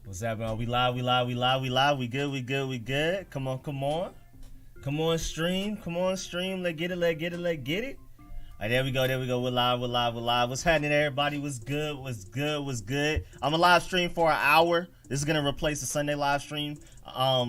What's happening? We live, we live, we live, we live. We good, we good, we good. Come on, come on. Come on, stream. Come on, stream. Let's get it, let's get it, let's get it. All right, there we go, there we go. We're live, we're live, we're live. What's happening, everybody? What's good, what's good, what's good? I'm a live stream for an hour. This is going to replace the Sunday live stream.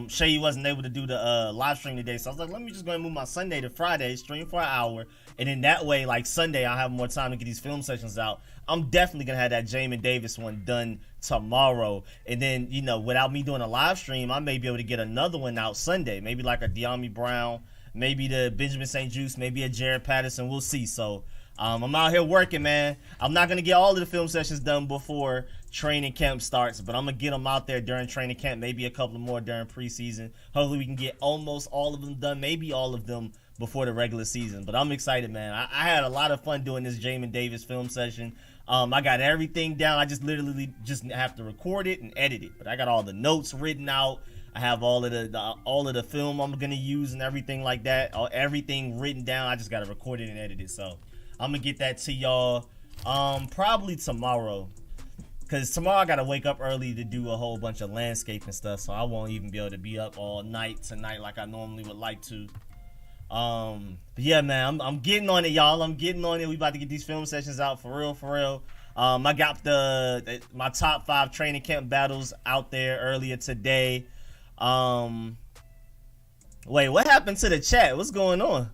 Shay wasn't able to do the live stream today, so I was like, let me just go and move my Sunday to Friday, stream for an hour. And then that way, like Sunday, I'll have more time to get these film sessions out. I'm definitely going to have that Jamin Davis one done tomorrow. And then, you know, without me doing a live stream, I may be able to get another one out Sunday. Maybe like a De'Ami Brown, maybe the Benjamin St. Juice, maybe a Jared Patterson. We'll see. So I'm out here working, man. I'm not going to get all of the film sessions done before training camp starts, but I'm going to get them out there during training camp, maybe a couple more during preseason. Hopefully we can get almost all of them done, maybe all of them before the regular season. But I'm excited, man. I had a lot of fun doing this Jamin Davis film session. I got everything down. I just literally just have to record it and edit it. But I got all the notes written out. I have all of the film I'm gonna use and everything like that. Everything written down. I just gotta record it and edit it. So I'm gonna get that to y'all probably tomorrow. Cause tomorrow I gotta wake up early to do a whole bunch of landscaping stuff. So I won't even be able to be up all night tonight like I normally would like to. But yeah, man, I'm getting on it, y'all. I'm getting on it. We about to get these film sessions out for real, for real. I got my top 5 training camp battles out there earlier today. Wait, what happened to the chat? What's going on?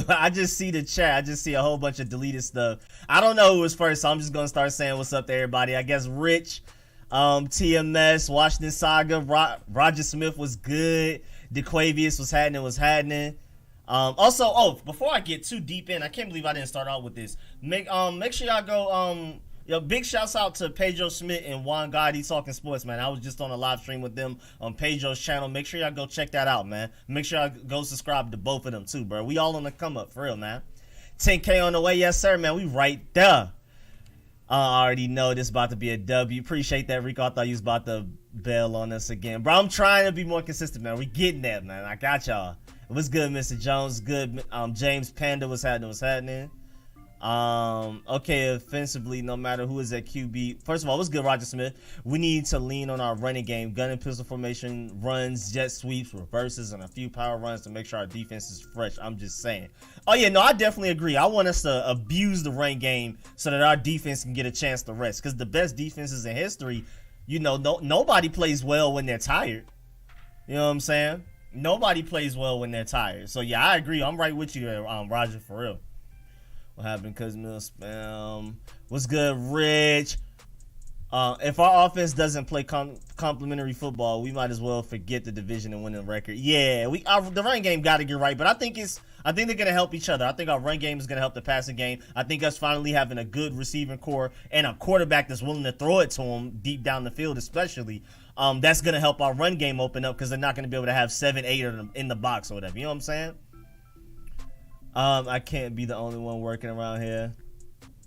I just see the chat. I just see a whole bunch of deleted stuff. I don't know who was first, so I'm just gonna start saying what's up to everybody. I guess Rich, TMS, Washington Saga, Roger Smith was good. DeQuavius was happening. Also, before I get too deep in, I can't believe I didn't start out with this. Make sure y'all go, big shouts out to Pedro Smith and Juan Gotti Talking Sports, man. I was just on a live stream with them on Pedro's channel. Make sure y'all go check that out, man. Make sure y'all go subscribe to both of them too, bro. We all on the come up, for real, man. 10K on the way, yes sir, man. We right there. I already know this about to be a W. Appreciate that, Rico. I thought you was about to bail on us again. Bro, I'm trying to be more consistent, man. We getting that, man. I got y'all. What's good, Mr. Jones? Good. James Panda, what's happening? Okay, offensively, no matter who is at QB. First of all, what's good, Roger Smith? We need to lean on our running game. Gun and pistol formation, runs, jet sweeps, reverses, and a few power runs to make sure our defense is fresh. I'm just saying. Oh, yeah, no, I definitely agree. I want us to abuse the run game so that our defense can get a chance to rest. Because the best defenses in history, you know, nobody plays well when they're tired. You know what I'm saying? Nobody plays well when they're tired. So, yeah, I agree. I'm right with you there, Roger, for real. What happened? Cause Mill spam. What's good, Rich? If our offense doesn't play complementary football, we might as well forget the division and win the record. Yeah, the run game got to get right, but I think they're gonna help each other. I think our run game is gonna help the passing game. I think us finally having a good receiving core and a quarterback that's willing to throw it to him deep down the field, especially. That's gonna help our run game open up because they're not gonna be able to have 7, 8 of them in the box or whatever. You know what I'm saying? I can't be the only one working around here.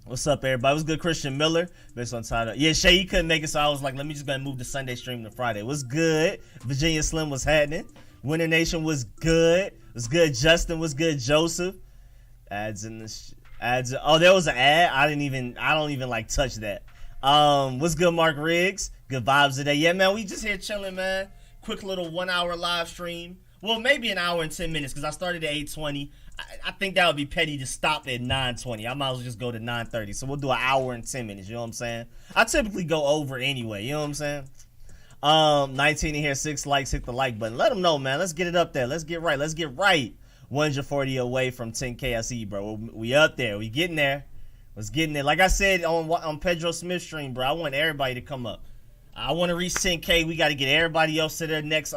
What's up, everybody? What's good, Christian Miller? Based on title. Yeah, Shay, he couldn't make it, so I was like, let me just go and move the Sunday stream to Friday. What's good? Virginia Slim was happening. Winter Nation was good. Was good. Justin was good. Joseph. Ads in the ads. Oh, there was an ad. I don't even like touch that. What's good, Mark Riggs? Good vibes today. Yeah, man, we just here chilling, man. Quick little 1 hour live stream. Well, maybe an hour and 10 minutes because I started at 8:20. I think that would be petty to stop at 9:20. I might as well just go to 9:30. So we'll do an hour and 10 minutes. You know what I'm saying? I typically go over anyway. You know what I'm saying? 19 in here, 6 likes. Hit the like button. Let them know, man. Let's get it up there. Let's get right. Let's get right. 140 away from 10K. I see you, bro. We up there. We getting there. Let's get in there. Like I said on Pedro Smith's stream, bro. I want everybody to come up. I want to reach 10K. We got to get everybody else to their next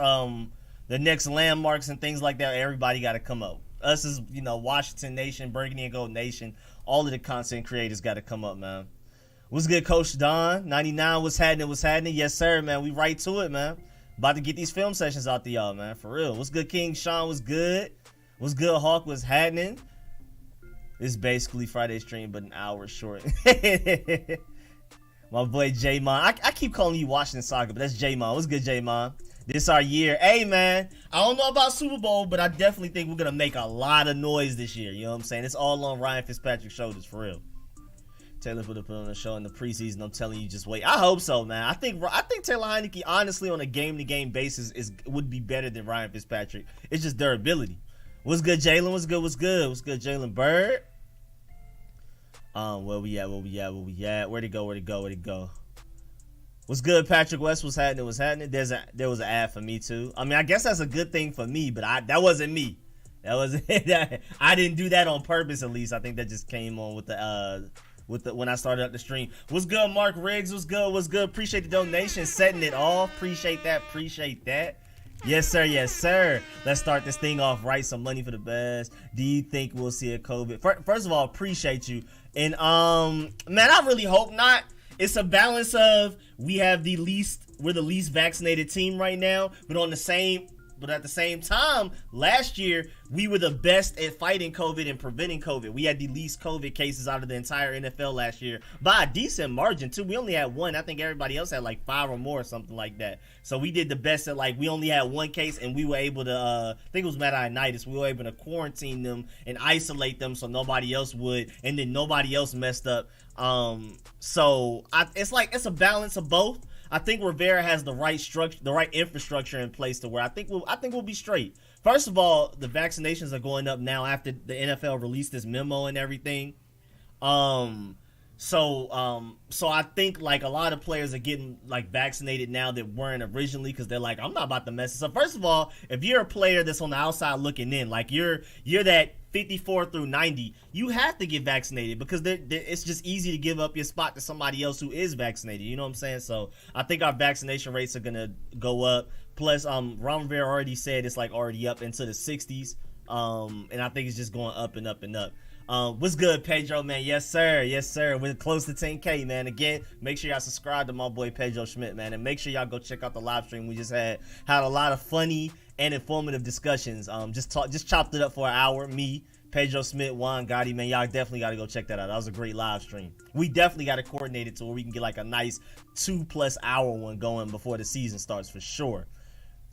the next landmarks and things like that. Everybody got to come up. Us as, you know, Washington Nation, Burgundy and Gold Nation, all of the content creators got to come up, man. What's good, Coach Don? 99, what's happening? Yes, sir, man. We right to it, man. About to get these film sessions out to y'all, man, for real. What's good, King Sean? What's good? What's good, Hawk? What's happening? It's basically Friday stream, but an hour short. My boy J-Mon. I keep calling you Washington Saga, but that's J-Mon. What's good, J-Mon? This our year. Hey, man, I don't know about Super Bowl, but I definitely think we're going to make a lot of noise this year. You know what I'm saying? It's all on Ryan Fitzpatrick's shoulders, for real. Taylor would have put on a show in the preseason. I'm telling you, just wait. I hope so, man. I think Taylor Heineke, honestly, on a game-to-game basis, would be better than Ryan Fitzpatrick. It's just durability. What's good, Jalen? What's good? What's good? What's good, Jalen Bird? Where we at? Where'd it go? What's good, Patrick West? What's happening? There was an ad for me too. I mean, I guess that's a good thing for me, but that wasn't me. That wasn't I didn't do that on purpose. At least I think that just came on with the when I started up the stream. What's good, Mark Riggs? What's good? Appreciate the donation, setting it off. Appreciate that. Yes, sir. Let's start this thing off right. Some money for the best. Do you think we'll see a COVID? First of all, appreciate you. And man, I really hope not. It's a balance of we're the least vaccinated team right now, but at the same time, last year we were the best at fighting COVID and preventing COVID. We had the least COVID cases out of the entire NFL last year by a decent margin too. We only had one. I think everybody else had like 5 or more or something like that. So we did the best at we only had one case, and we were able to I think it was Meta-Ionitis. We were able to quarantine them and isolate them so nobody else would, and then nobody else messed up. So it's a balance of both. I think Rivera has the right structure, the right infrastructure in place to where I think we'll be straight. First of all, the vaccinations are going up now after the NFL released this memo and everything. So I think a lot of players are getting vaccinated now that weren't originally, because they're like, I'm not about to mess this up. First of all, if you're a player that's on the outside looking in, you're that 54 through 90, you have to get vaccinated, because it's just easy to give up your spot to somebody else who is vaccinated. You know what I'm saying? So I think our vaccination rates are gonna go up. Plus, Ron Rivera already said it's already up into the 60s. And I think it's just going up and up and up. What's good, Pedro, man? Yes, sir. We're close to 10K, man. Again, make sure y'all subscribe to my boy Pedro Schmidt, man, and make sure y'all go check out the live stream. We just had a lot of funny and informative discussions. Just chopped it up for an hour. Me, Pedro Schmidt, Juan Gotti, man, y'all definitely got to go check that out. That was a great live stream. We definitely got to coordinate it to where we can get a nice 2+ hour one going before the season starts for sure.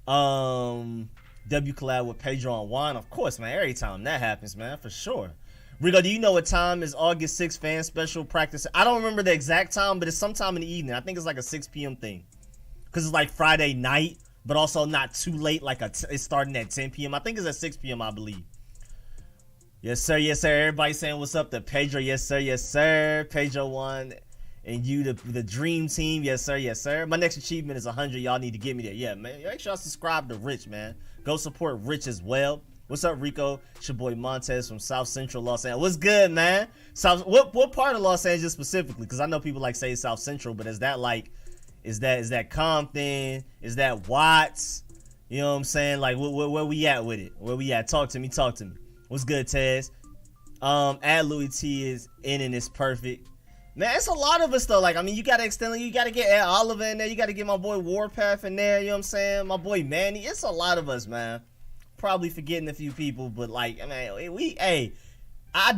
W collab with Pedro and Juan, of course, man. Every time that happens, man, for sure. Rico, do you know what time is August 6th fan special practice? I don't remember the exact time, but it's sometime in the evening. I think it's a 6 p.m. thing, because it's Friday night, but also not too late. It's starting at 10 p.m. I think it's at 6 p.m. I believe. Yes, sir. Everybody saying what's up to Pedro. Yes, sir. Pedro won. And you, the dream team. Yes, sir. My next achievement is 100. Y'all need to get me there. Yeah, man. Make sure y'all subscribe to Rich, man. Go support Rich as well. What's up, Rico? It's your boy Montez from South Central Los Angeles. What's good, man? What part of Los Angeles specifically? Because I know people say South Central, but is that is that Compton? Is that Watts? You know what I'm saying? Where we at with it? Where we at? Talk to me. What's good, Tez? Add Louis T is in and it's perfect. Man, it's a lot of us though. You gotta extend. You gotta get Ed Oliver in there. You gotta get my boy Warpath in there. You know what I'm saying? My boy Manny. It's a lot of us, man. Probably forgetting a few people, but I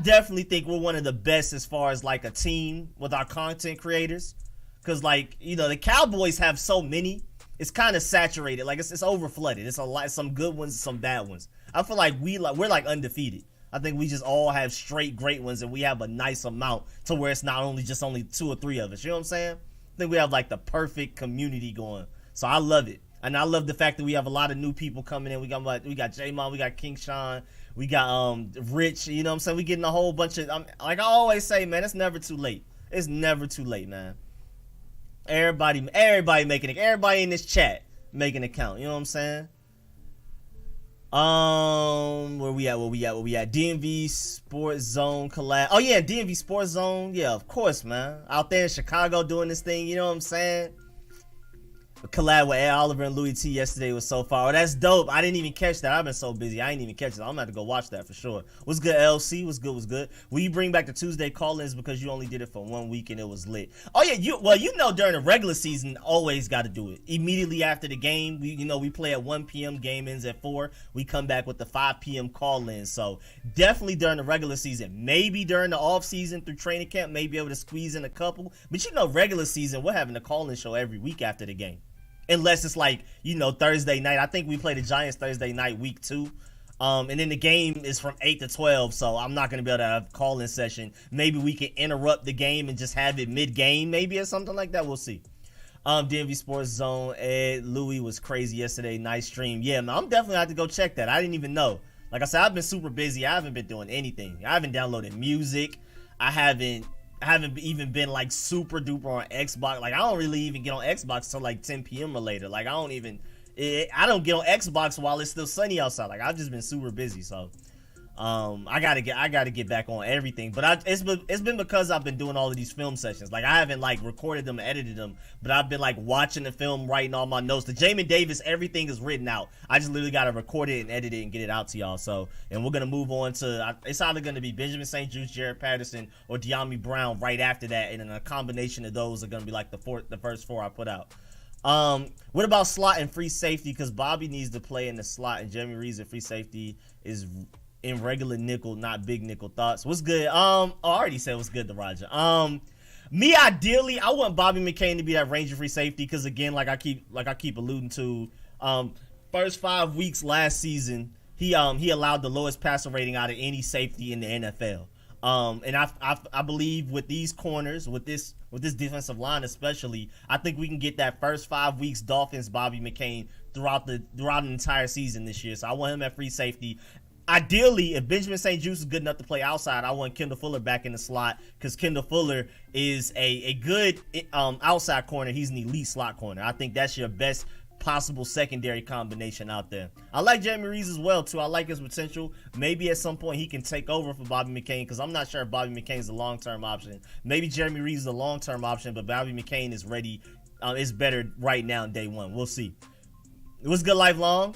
definitely think we're one of the best as far as a team with our content creators. Cause the Cowboys have so many, it's kind of saturated. It's over flooded. It's a lot, some good ones, some bad ones. I feel we're undefeated. I think we just all have straight great ones, and we have a nice amount to where it's not only 2 or 3 of us. You know what I'm saying? I think we have the perfect community going. So I love it. And I love the fact that we have a lot of new people coming in. We got J-Mon, we got King Sean, we got Rich, you know what I'm saying? We getting a whole bunch of like I always say, man, it's never too late. It's never too late, man. Everybody making it. Everybody in this chat making it count. You know what I'm saying? Where we at? DMV Sports Zone collab. Oh yeah, DMV Sports Zone. Yeah, of course, man. Out there in Chicago doing this thing. You know what I'm saying? A collab with Ed Oliver and Louis T yesterday was so far. Oh, that's dope. I didn't even catch that. I've been so busy. I ain't even catch it. I'm gonna have to go watch that for sure. What's good, LC? What's good? Will you bring back the Tuesday call-ins because you only did it for 1 week and it was lit? Oh yeah, during the regular season, always got to do it. Immediately after the game, we play at 1 p.m. Game ends at 4. We come back with the 5 p.m. call-ins. So definitely during the regular season. Maybe during the off season through training camp, may be able to squeeze in a couple. But regular season, we're having a call-in show every week after the game. Unless it's Thursday night. I think we play the Giants Thursday night week 2. And then the game is from 8 to 12, so I'm not going to be able to have a call-in session. Maybe we can interrupt the game and just have it mid-game, maybe, or something like that. We'll see. DMV Sports Zone, Ed Louis was crazy yesterday. Nice stream. Yeah, man, I'm definitely have to go check that. I didn't even know. Like I said, I've been super busy. I haven't been doing anything. I haven't downloaded music. I haven't even been like super duper on Xbox. Like I don't really even get on Xbox till like 10 p.m. or later. Like I don't get on Xbox while it's still sunny outside. Like I've just been super busy. So I gotta get back on everything. But it's been because I've been doing all of these film sessions. Like I haven't like recorded them, edited them, but I've been like watching the film, writing all my notes. The Jamin Davis, everything is written out. I just literally gotta record it and edit it and get it out to y'all. So, and we're gonna move on to it's either gonna be Benjamin St. Juste, Jared Patterson, or De'Ami Brown right after that, and then a combination of those are gonna be like the first 4 I put out. What about slot and free safety? Because Bobby needs to play in the slot, and Jeremy Reeves at free safety is in regular nickel, not big nickel. Thoughts? What's good? I already said what's good to Roger. Me ideally, I want Bobby McCain to be that Ranger free safety because again, like I keep alluding to, first 5 weeks last season, he allowed the lowest passer rating out of any safety in the NFL. And I believe with these corners, with this defensive line especially, I think we can get that first 5 weeks Dolphins Bobby McCain throughout an entire season this year. So I want him at free safety. Ideally, if Benjamin St. Juste is good enough to play outside, I want Kendall Fuller back in the slot because Kendall Fuller is a good outside corner. He's an elite slot corner. I think that's your best possible secondary combination out there. I like Jeremy Reeves as well, too. I like his potential. Maybe at some point he can take over for Bobby McCain because I'm not sure if Bobby McCain is a long-term option. Maybe Jeremy Reeves is a long-term option, but Bobby McCain is ready. Is better right now in day one. We'll see. It was good lifelong.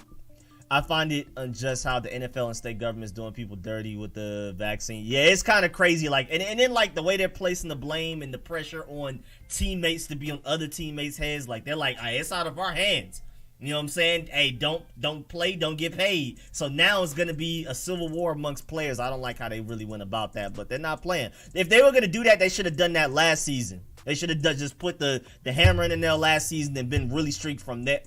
I find it unjust how the NFL and state governments doing people dirty with the vaccine. Yeah, it's kind of crazy. Like, and then like the way they're placing the blame and the pressure on teammates to be on other teammates' heads. Like they're like, hey, it's out of our hands. You know what I'm saying? Hey, don't play, don't get paid. So now it's gonna be a civil war amongst players. I don't like how they really went about that, but they're not playing. If they were gonna do that, they should have done that last season. They should have just put the hammer in the nail last season and been really strict from there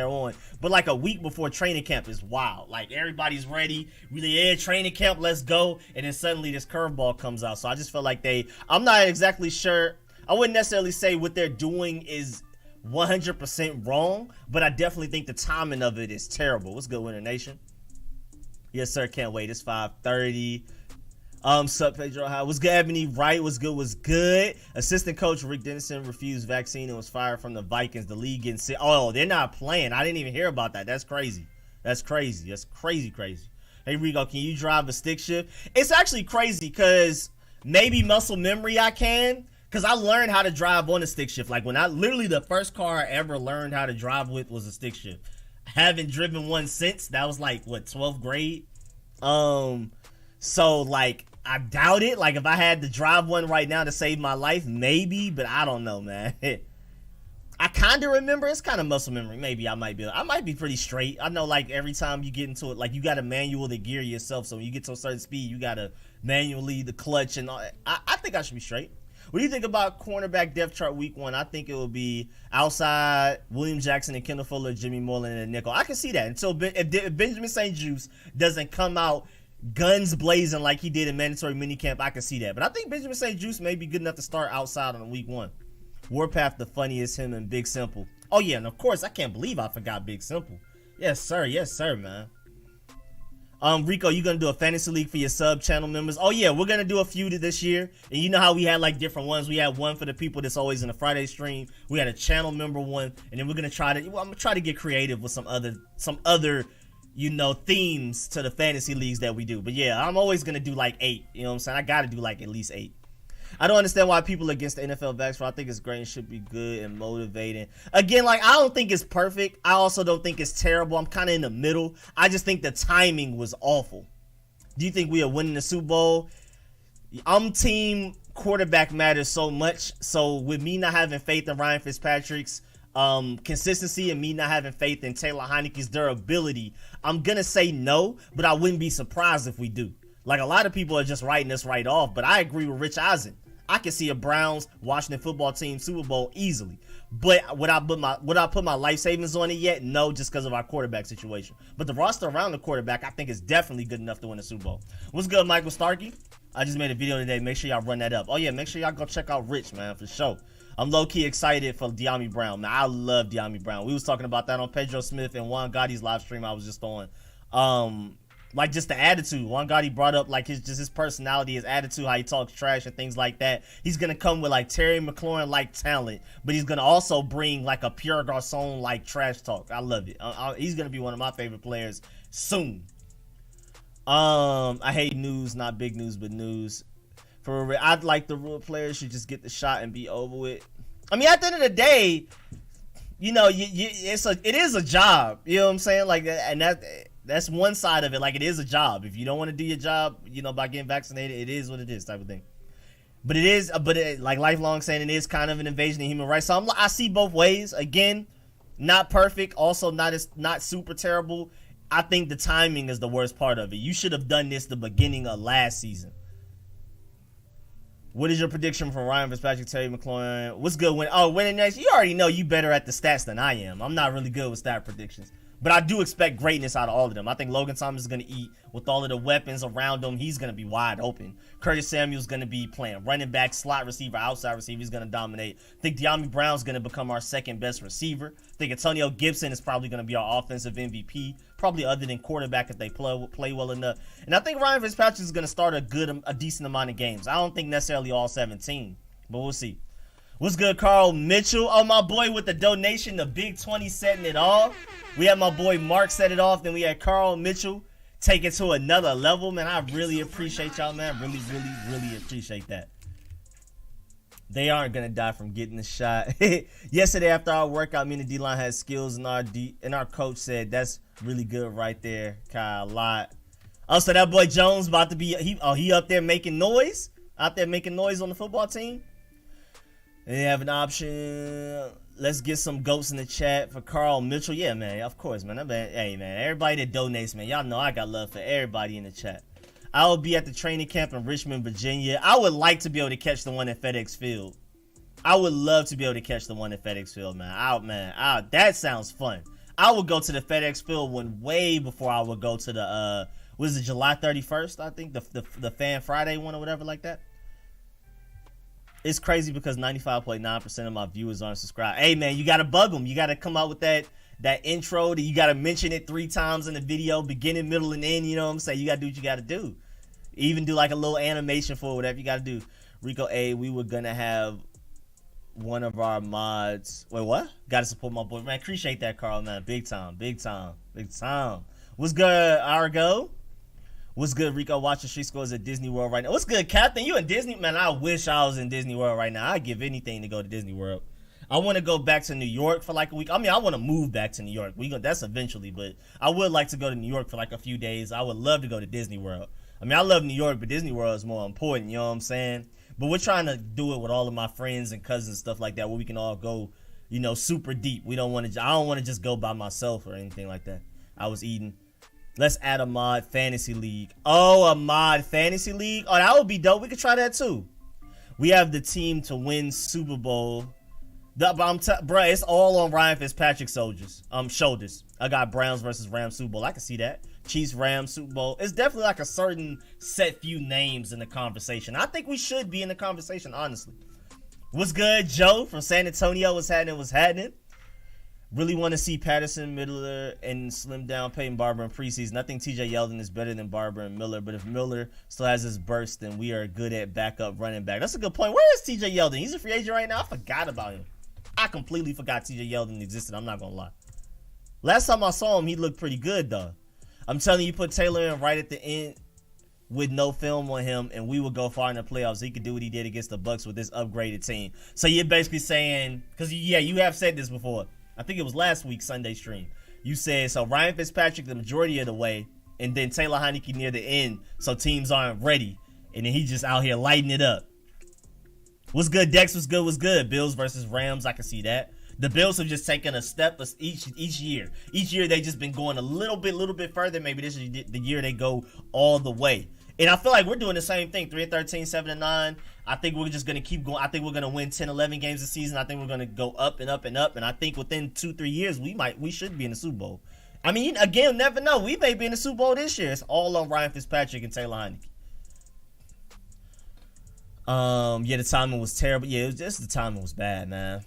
on. But like a week before training camp is wild. Like everybody's ready. Really, training camp, let's go. And then suddenly this curveball comes out. So I just feel like I'm not exactly sure. I wouldn't necessarily say what they're doing is 100% wrong, but I definitely think the timing of it is terrible. What's good, Winter Nation? Yes, sir. Can't wait. It's 5:30. Sup, Pedro? How was good? Ebony Wright was good. Assistant coach Rick Dennison refused vaccine and was fired from the Vikings. The league getting sick. Oh, they're not playing. I didn't even hear about that. That's crazy. That's crazy. Hey, Rico, can you drive a stick shift? It's actually crazy because maybe muscle memory I can. Because I learned how to drive on a stick shift. Like when literally the first car I ever learned how to drive with was a stick shift. I haven't driven one since. That was like, 12th grade? So like, I doubt it. Like if I had to drive one right now to save my life, maybe, but I don't know, man. I kind of remember. It's kind of muscle memory. Maybe I might be pretty straight. I know like every time you get into it, like you got to manually gear yourself. So when you get to a certain speed, you got to manually the clutch and all. I think I should be straight. What do you think about cornerback depth chart week 1? I think it will be outside William Jackson and Kendall Fuller, Jimmy Moreland, and nickel. I can see that. Until if Benjamin St. Juste doesn't come out guns blazing like he did in mandatory minicamp, I can see that. But I think Benjamin St. Juste may be good enough to start outside on week 1. Warpath, the funniest, him and Big Simple. Oh, yeah, and of course, I can't believe I forgot Big Simple. Yes, sir, man. Rico, you gonna do a fantasy league for your sub channel members? Oh yeah, we're gonna do a few this year. And you know how we had like different ones. We had one for the people that's always in the Friday stream. We had a channel member one, and then we're gonna I'm gonna try to get creative with some other themes to the fantasy leagues that we do. But yeah, I'm always gonna do like 8. You know what I'm saying? I gotta do like at least 8. I don't understand why people are against the NFL vaccine. I think it's great and should be good and motivating. Again, like, I don't think it's perfect. I also don't think it's terrible. I'm kind of in the middle. I just think the timing was awful. Do you think we are winning the Super Bowl? I'm team quarterback matters so much. So with me not having faith in Ryan Fitzpatrick's consistency and me not having faith in Taylor Heineke's durability, I'm going to say no, but I wouldn't be surprised if we do. Like, a lot of people are just writing this right off, but I agree with Rich Eisen. I can see a Browns Washington football team Super Bowl easily. But would I put my life savings on it yet? No, just because of our quarterback situation. But the roster around the quarterback, I think, is definitely good enough to win the Super Bowl. What's good, Michael Starkey? I just made a video today. Make sure y'all run that up. Oh yeah, make sure y'all go check out Rich, man, for sure. I'm low-key excited for De'Ami Brown, man. I love De'Ami Brown. We was talking about that on Pedro Smith and Juan Gotti's live stream I was just on. Like, just the attitude. Juan Gotti brought up, like, his personality, his attitude, how he talks trash and things like that. He's going to come with, like, Terry McLaurin-like talent, but he's going to also bring, like, a Pierre Garçon-like trash talk. I love it. He's going to be one of my favorite players soon. I hate news, not big news, but news. I'd like the rule players should just get the shot and be over with. I mean, at the end of the day, you know, it is a job. You know what I'm saying? Like, and that's one side of it. Like, it is a job. If you don't want to do your job, you know, by getting vaccinated, it is what it is, type of thing. But it is, like Lifelong saying, it is kind of an invasion of human rights. So I see both ways. Again, not perfect. Also, not super terrible. I think the timing is the worst part of it. You should have done this the beginning of last season. What is your prediction for Ryan Fitzpatrick, Terry McLaurin? What's good? Winning next? You already know you better at the stats than I am. I'm not really good with stat predictions. But I do expect greatness out of all of them. I think Logan Thomas is going to eat with all of the weapons around him. He's going to be wide open. Curtis Samuel's going to be playing running back, slot receiver, outside receiver. He's going to dominate. I think De'Ami Brown's going to become our second best receiver. I think Antonio Gibson is probably going to be our offensive MVP, probably other than quarterback if they play well enough. And I think Ryan Fitzpatrick is going to start a decent amount of games. I don't think necessarily all 17, but we'll see. What's good, Carl Mitchell? Oh, my boy with the donation, the big 20 setting it off. We had my boy Mark set it off. Then we had Carl Mitchell take it to another level. Man, I really appreciate y'all, man. Really, really, really appreciate that. They aren't going to die from getting the shot. Yesterday after our workout, me and the D-line had skills, and our coach said, that's really good right there, Kyle. A lot. Oh, so that boy Jones about to be, he up there making noise? Out there making noise on the football team? And they have an option. Let's get some goats in the chat for Carl Mitchell. Yeah, man. Of course, man. Hey, man. Everybody that donates, man. Y'all know I got love for everybody in the chat. I will be at the training camp in Richmond, Virginia. I would like to be able to catch the one at FedEx Field. I would love to be able to catch the one at FedEx Field, man. That sounds fun. I would go to the FedEx Field one way before I would go to the, was it July 31st, I think? The Fan Friday one or whatever like that. It's crazy because 95.9% of my viewers aren't subscribed. Hey, man, you got to bug them. You got to come out with that intro. You got to mention it 3 times in the video, beginning, middle, and end. You know what I'm saying? You got to do what you got to do. Even do like a little animation for whatever you got to do. Rico, we were going to have one of our mods. Wait, what? Got to support my boy. Man, appreciate that, Carl, man. Big time, big time, big time. What's good, Argo? What's good, Rico? Watching RicoScores at Disney World right now. What's good, Captain? You in Disney? Man, I wish I was in Disney World right now. I'd give anything to go to Disney World. I want to go back to New York for like a week. I mean, I want to move back to New York. That's eventually, but I would like to go to New York for like a few days. I would love to go to Disney World. I mean, I love New York, but Disney World is more important, you know what I'm saying? But we're trying to do it with all of my friends and cousins and stuff like that, where we can all go, you know, super deep. I don't want to just go by myself or anything like that. I was eating. Let's add a mod fantasy league. Oh, a mod fantasy league? Oh, that would be dope. We could try that too. We have the team to win Super Bowl. Bruh, it's all on Ryan Fitzpatrick's shoulders. I got Browns versus Rams Super Bowl. I can see that. Chiefs Rams Super Bowl. It's definitely like a certain set few names in the conversation. I think we should be in the conversation, honestly. What's good, Joe from San Antonio? What's happening? Really want to see Patterson, Miller, and slim down Peyton Barber in preseason. I think TJ Yeldon is better than Barber and Miller, but if Miller still has his burst, then we are good at backup running back. That's a good point. Where is TJ Yeldon? He's a free agent right now? I forgot about him. I completely forgot TJ Yeldon existed. I'm not going to lie. Last time I saw him, he looked pretty good, though. I'm telling you, put Taylor in right at the end with no film on him, and we would go far in the playoffs. He could do what he did against the Bucs with this upgraded team. So you're basically saying, because, yeah, you have said this before. I think it was last week's Sunday stream. You said, so Ryan Fitzpatrick the majority of the way, and then Taylor Heineke near the end, so teams aren't ready. And then he just out here lighting it up. What's good, Dex? What's good? Bills versus Rams, I can see that. The Bills have just taken a step each year. Each year they just been going a little bit further. Maybe this is the year they go all the way. And I feel like we're doing the same thing. 3-13, 7-9. I think we're just gonna keep going. I think we're gonna win 10, 11 games this season. I think we're gonna go up and up and up. And I think within 2-3 years, we should be in the Super Bowl. I mean, again, never know. We may be in the Super Bowl this year. It's all on Ryan Fitzpatrick and Taylor Heineke. Yeah, the timing was terrible. Yeah, it was just the timing was bad, man.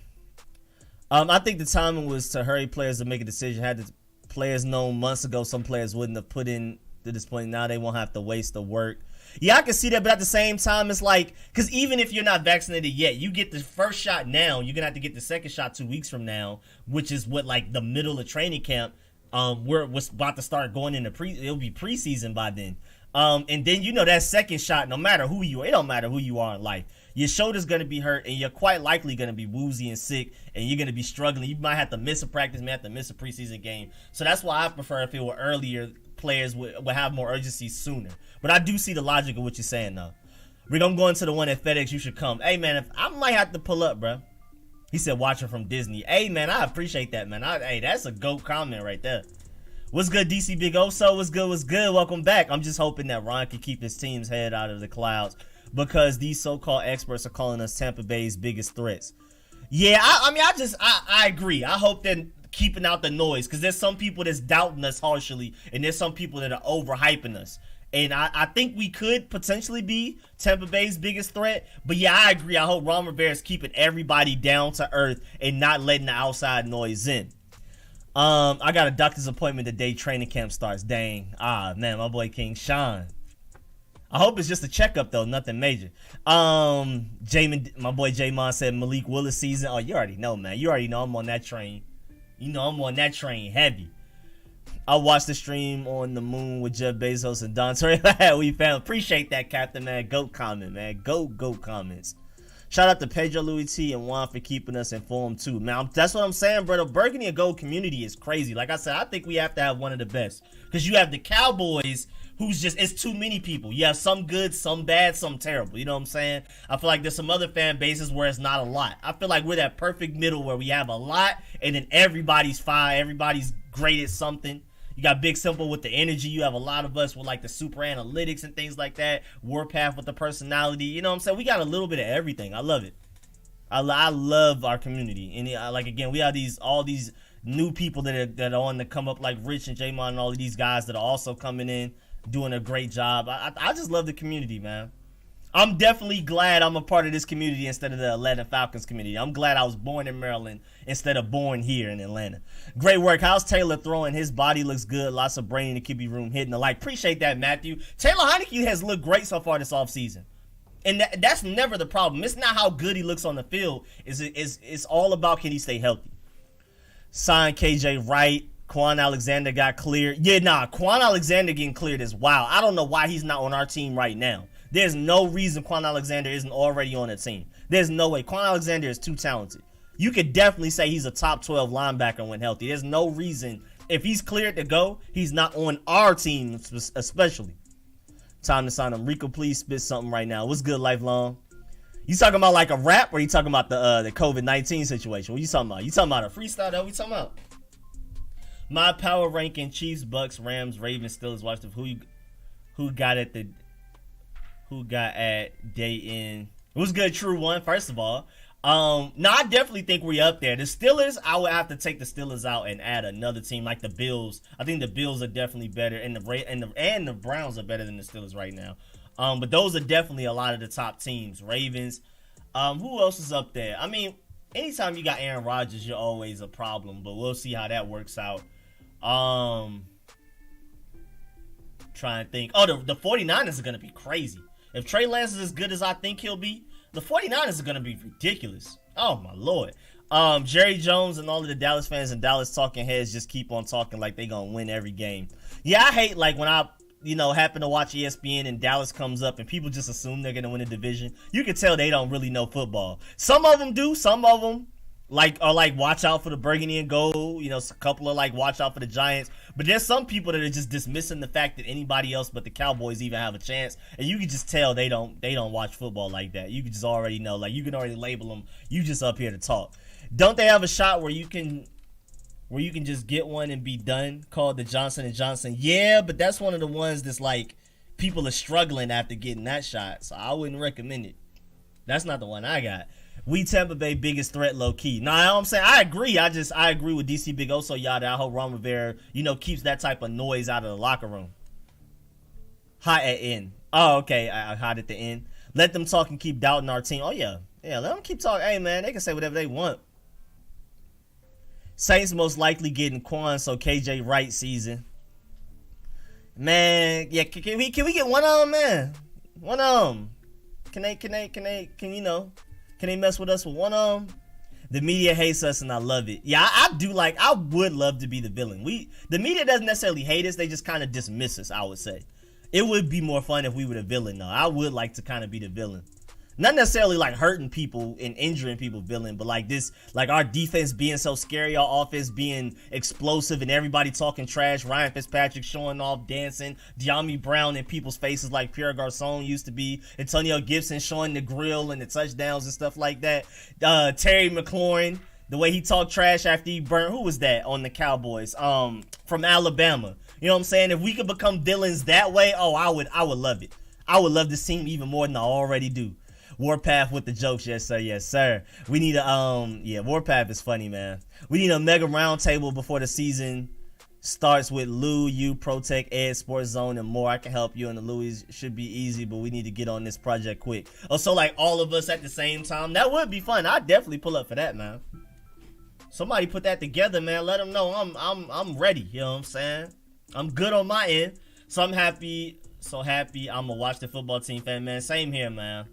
I think the timing was to hurry players to make a decision. Had the players known months ago, some players wouldn't have put in to this point. Now they won't have to waste the work. Yeah, I can see that, but at the same time, it's like, because even if you're not vaccinated yet, you get the first shot now, you're gonna have to get the second shot 2 weeks from now, which is what, like, the middle of training camp. We're about to start going into it'll be preseason by then. And then, you know, that second shot, no matter who you are, it don't matter who you are in life, your shoulder's going to be hurt, and you're quite likely going to be woozy and sick, and you're going to be struggling. You might have to miss a practice, may have to miss a preseason game. So that's why I prefer if it were earlier, players would have more urgency sooner. But I do see the logic of what you're saying, though. We're going to go into the one at FedEx. You should come. Hey, man, if I might have to pull up, bro. He said, watching from Disney. Hey, man, I appreciate that, man. Hey, that's a GOAT comment right there. What's good, DC Big O? So what's good? What's good? Welcome back. I'm just hoping that Ron can keep his team's head out of the clouds, because these so-called experts are calling us Tampa Bay's biggest threats. Yeah, I agree. I hope they're keeping out the noise, because there's some people that's doubting us harshly, and there's some people that are overhyping us. And I think we could potentially be Tampa Bay's biggest threat. But yeah, I agree. I hope Ron Rivera's keeping everybody down to earth and not letting the outside noise in. I got a doctor's appointment the day training camp starts. Dang. Man, my boy King Sean. I hope it's just a checkup, though. Nothing major. Jamin, my boy J-Mon said Malik Willis season. Oh, you already know, man. You already know I'm on that train. You know I'm on that train heavy. I watched the stream on the moon with Jeff Bezos and Don Torre. We found. Appreciate that, Captain, man. GOAT comment, man. GOAT comments. Shout out to Pedro Louis T and Juan for keeping us informed, too. Man, that's what I'm saying, bro. The Burgundy and Gold community is crazy. Like I said, I think we have to have one of the best. Because you have the Cowboys, who's just, it's too many people. You have some good, some bad, some terrible. You know what I'm saying? I feel like there's some other fan bases where it's not a lot. I feel like we're that perfect middle where we have a lot, and then everybody's fine. Everybody's great at something. You got Big Simple with the energy. You have a lot of us with like the super analytics and things like that. Warpath with the personality. You know what I'm saying? We got a little bit of everything. I love it. I love our community. And like, again, we have all these new people that are on to come up, like Rich and J-Mon and all of these guys that are also coming in, doing a great job. I just love the community, man. I'm definitely glad I'm a part of this community instead of the Atlanta Falcons community. I'm glad I was born in Maryland instead of born here in Atlanta. Great work. How's Taylor throwing? His body looks good. Lots of brain in the QB room hitting the like. Appreciate that, Matthew. Taylor Heineke has looked great so far this offseason. And that's never the problem. It's not how good he looks on the field. It's all about, can he stay healthy. Sign KJ Wright. Quan Alexander got cleared. Yeah, Quan Alexander getting cleared is wild. I don't know why he's not on our team right now. There's no reason Quan Alexander isn't already on the team. There's no way. Quan Alexander is too talented. You could definitely say he's a top 12 linebacker when healthy. There's no reason. If he's cleared to go, he's not on our team especially. Time to sign him. Rico, please spit something right now. What's good, Lifelong? You talking about like a rap, or you talking about the COVID-19 situation? What you talking about? You talking about a freestyle? That what you talking about? My power ranking: Chiefs, Bucks, Rams, Ravens, Steelers. Watch the who got at day in. It was good, true one. First of all, no, I definitely think we're up there. The Steelers, I would have to take the Steelers out and add another team like the Bills. I think the Bills are definitely better, and the Browns are better than the Steelers right now. But those are definitely a lot of the top teams. Ravens. Who else is up there? I mean, anytime you got Aaron Rodgers, you're always a problem. But we'll see how that works out. Trying to think. Oh, the 49ers are going to be crazy. If Trey Lance is as good as I think he'll be, the 49ers are going to be ridiculous. Oh, my Lord. Jerry Jones and all of the Dallas fans and Dallas talking heads just keep on talking like they going to win every game. Yeah, I hate like when I, happen to watch ESPN and Dallas comes up and people just assume they're going to win a division. You can tell they don't really know football. Some of them do. Some of them are watch out for the Burgundy and Gold. A couple are watch out for the Giants. But there's some people that are just dismissing the fact that anybody else but the Cowboys even have a chance. And you can just tell they don't watch football like that. You can just already know. You can already label them. You just up here to talk. Don't they have a shot where you can just get one and be done, called the Johnson & Johnson? Yeah, but that's one of the ones that's people are struggling after getting that shot, so I wouldn't recommend it. That's not the one I got. We Tampa Bay biggest threat, low key. No, you know what I'm saying? I agree. I agree with DC Big Oso Yada. I hope Ron Rivera, keeps that type of noise out of the locker room. Hot at end. Oh, okay. Hot at the end. Let them talk and keep doubting our team. Oh, yeah. Yeah, let them keep talking. Hey, man, they can say whatever they want. Saints most likely getting Quan, so KJ Wright season. Man, yeah, can we get one of them, man? One of them. Can they mess with us with one of them? The media hates us and I love it. Yeah, I would love to be the villain. The media doesn't necessarily hate us, they just kind of dismiss us, I would say. It would be more fun if we were the villain, though. I would like to kind of be the villain. Not necessarily like hurting people and injuring people villain, but like this, like our defense being so scary, our offense being explosive and everybody talking trash, Ryan Fitzpatrick showing off, dancing, De'Ami Brown in people's faces like Pierre Garçon used to be, Antonio Gibson showing the grill and the touchdowns and stuff like that, Terry McLaurin, the way he talked trash after he burnt, who was that on the Cowboys, from Alabama, you know what I'm saying? If we could become villains that way, oh, I would love it. I would love this team even more than I already do. Warpath with the jokes, yes sir, yes sir. We need a Warpath is funny, man. We need a mega roundtable before the season starts with Lou, you, Protect, Ed, Sports Zone, and more. I can help you, and the Louis should be easy, but we need to get on this project quick. Oh, so like all of us at the same time, that would be fun. I'd definitely pull up for that, man. Somebody put that together, man. Let them know I'm ready. You know what I'm saying? I'm good on my end, so I'm happy. So happy. I'm a Watch the Football Team fan, man. Same here, man.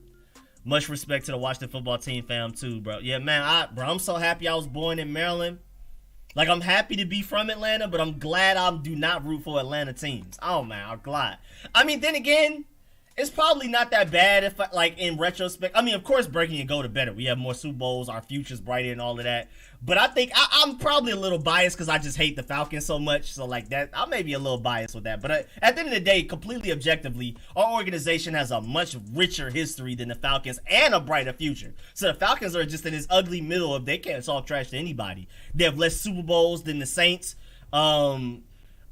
Much respect to the Watch the Football Team fam too, bro. Yeah, man, I'm so happy I was born in Maryland. Like, I'm happy to be from Atlanta, but I'm glad I do not root for Atlanta teams. Oh, man, I'm glad. I mean, then again, it's probably not that bad if, like, in retrospect. I mean, of course, breaking and go to better. We have more Super Bowls, our future's brighter and all of that. But I think I'm probably a little biased because I just hate the Falcons so much. So, like, that, I may be a little biased with that. But at the end of the day, completely objectively, our organization has a much richer history than the Falcons and a brighter future. So the Falcons are just in this ugly middle of they can't talk trash to anybody. They have less Super Bowls than the Saints. You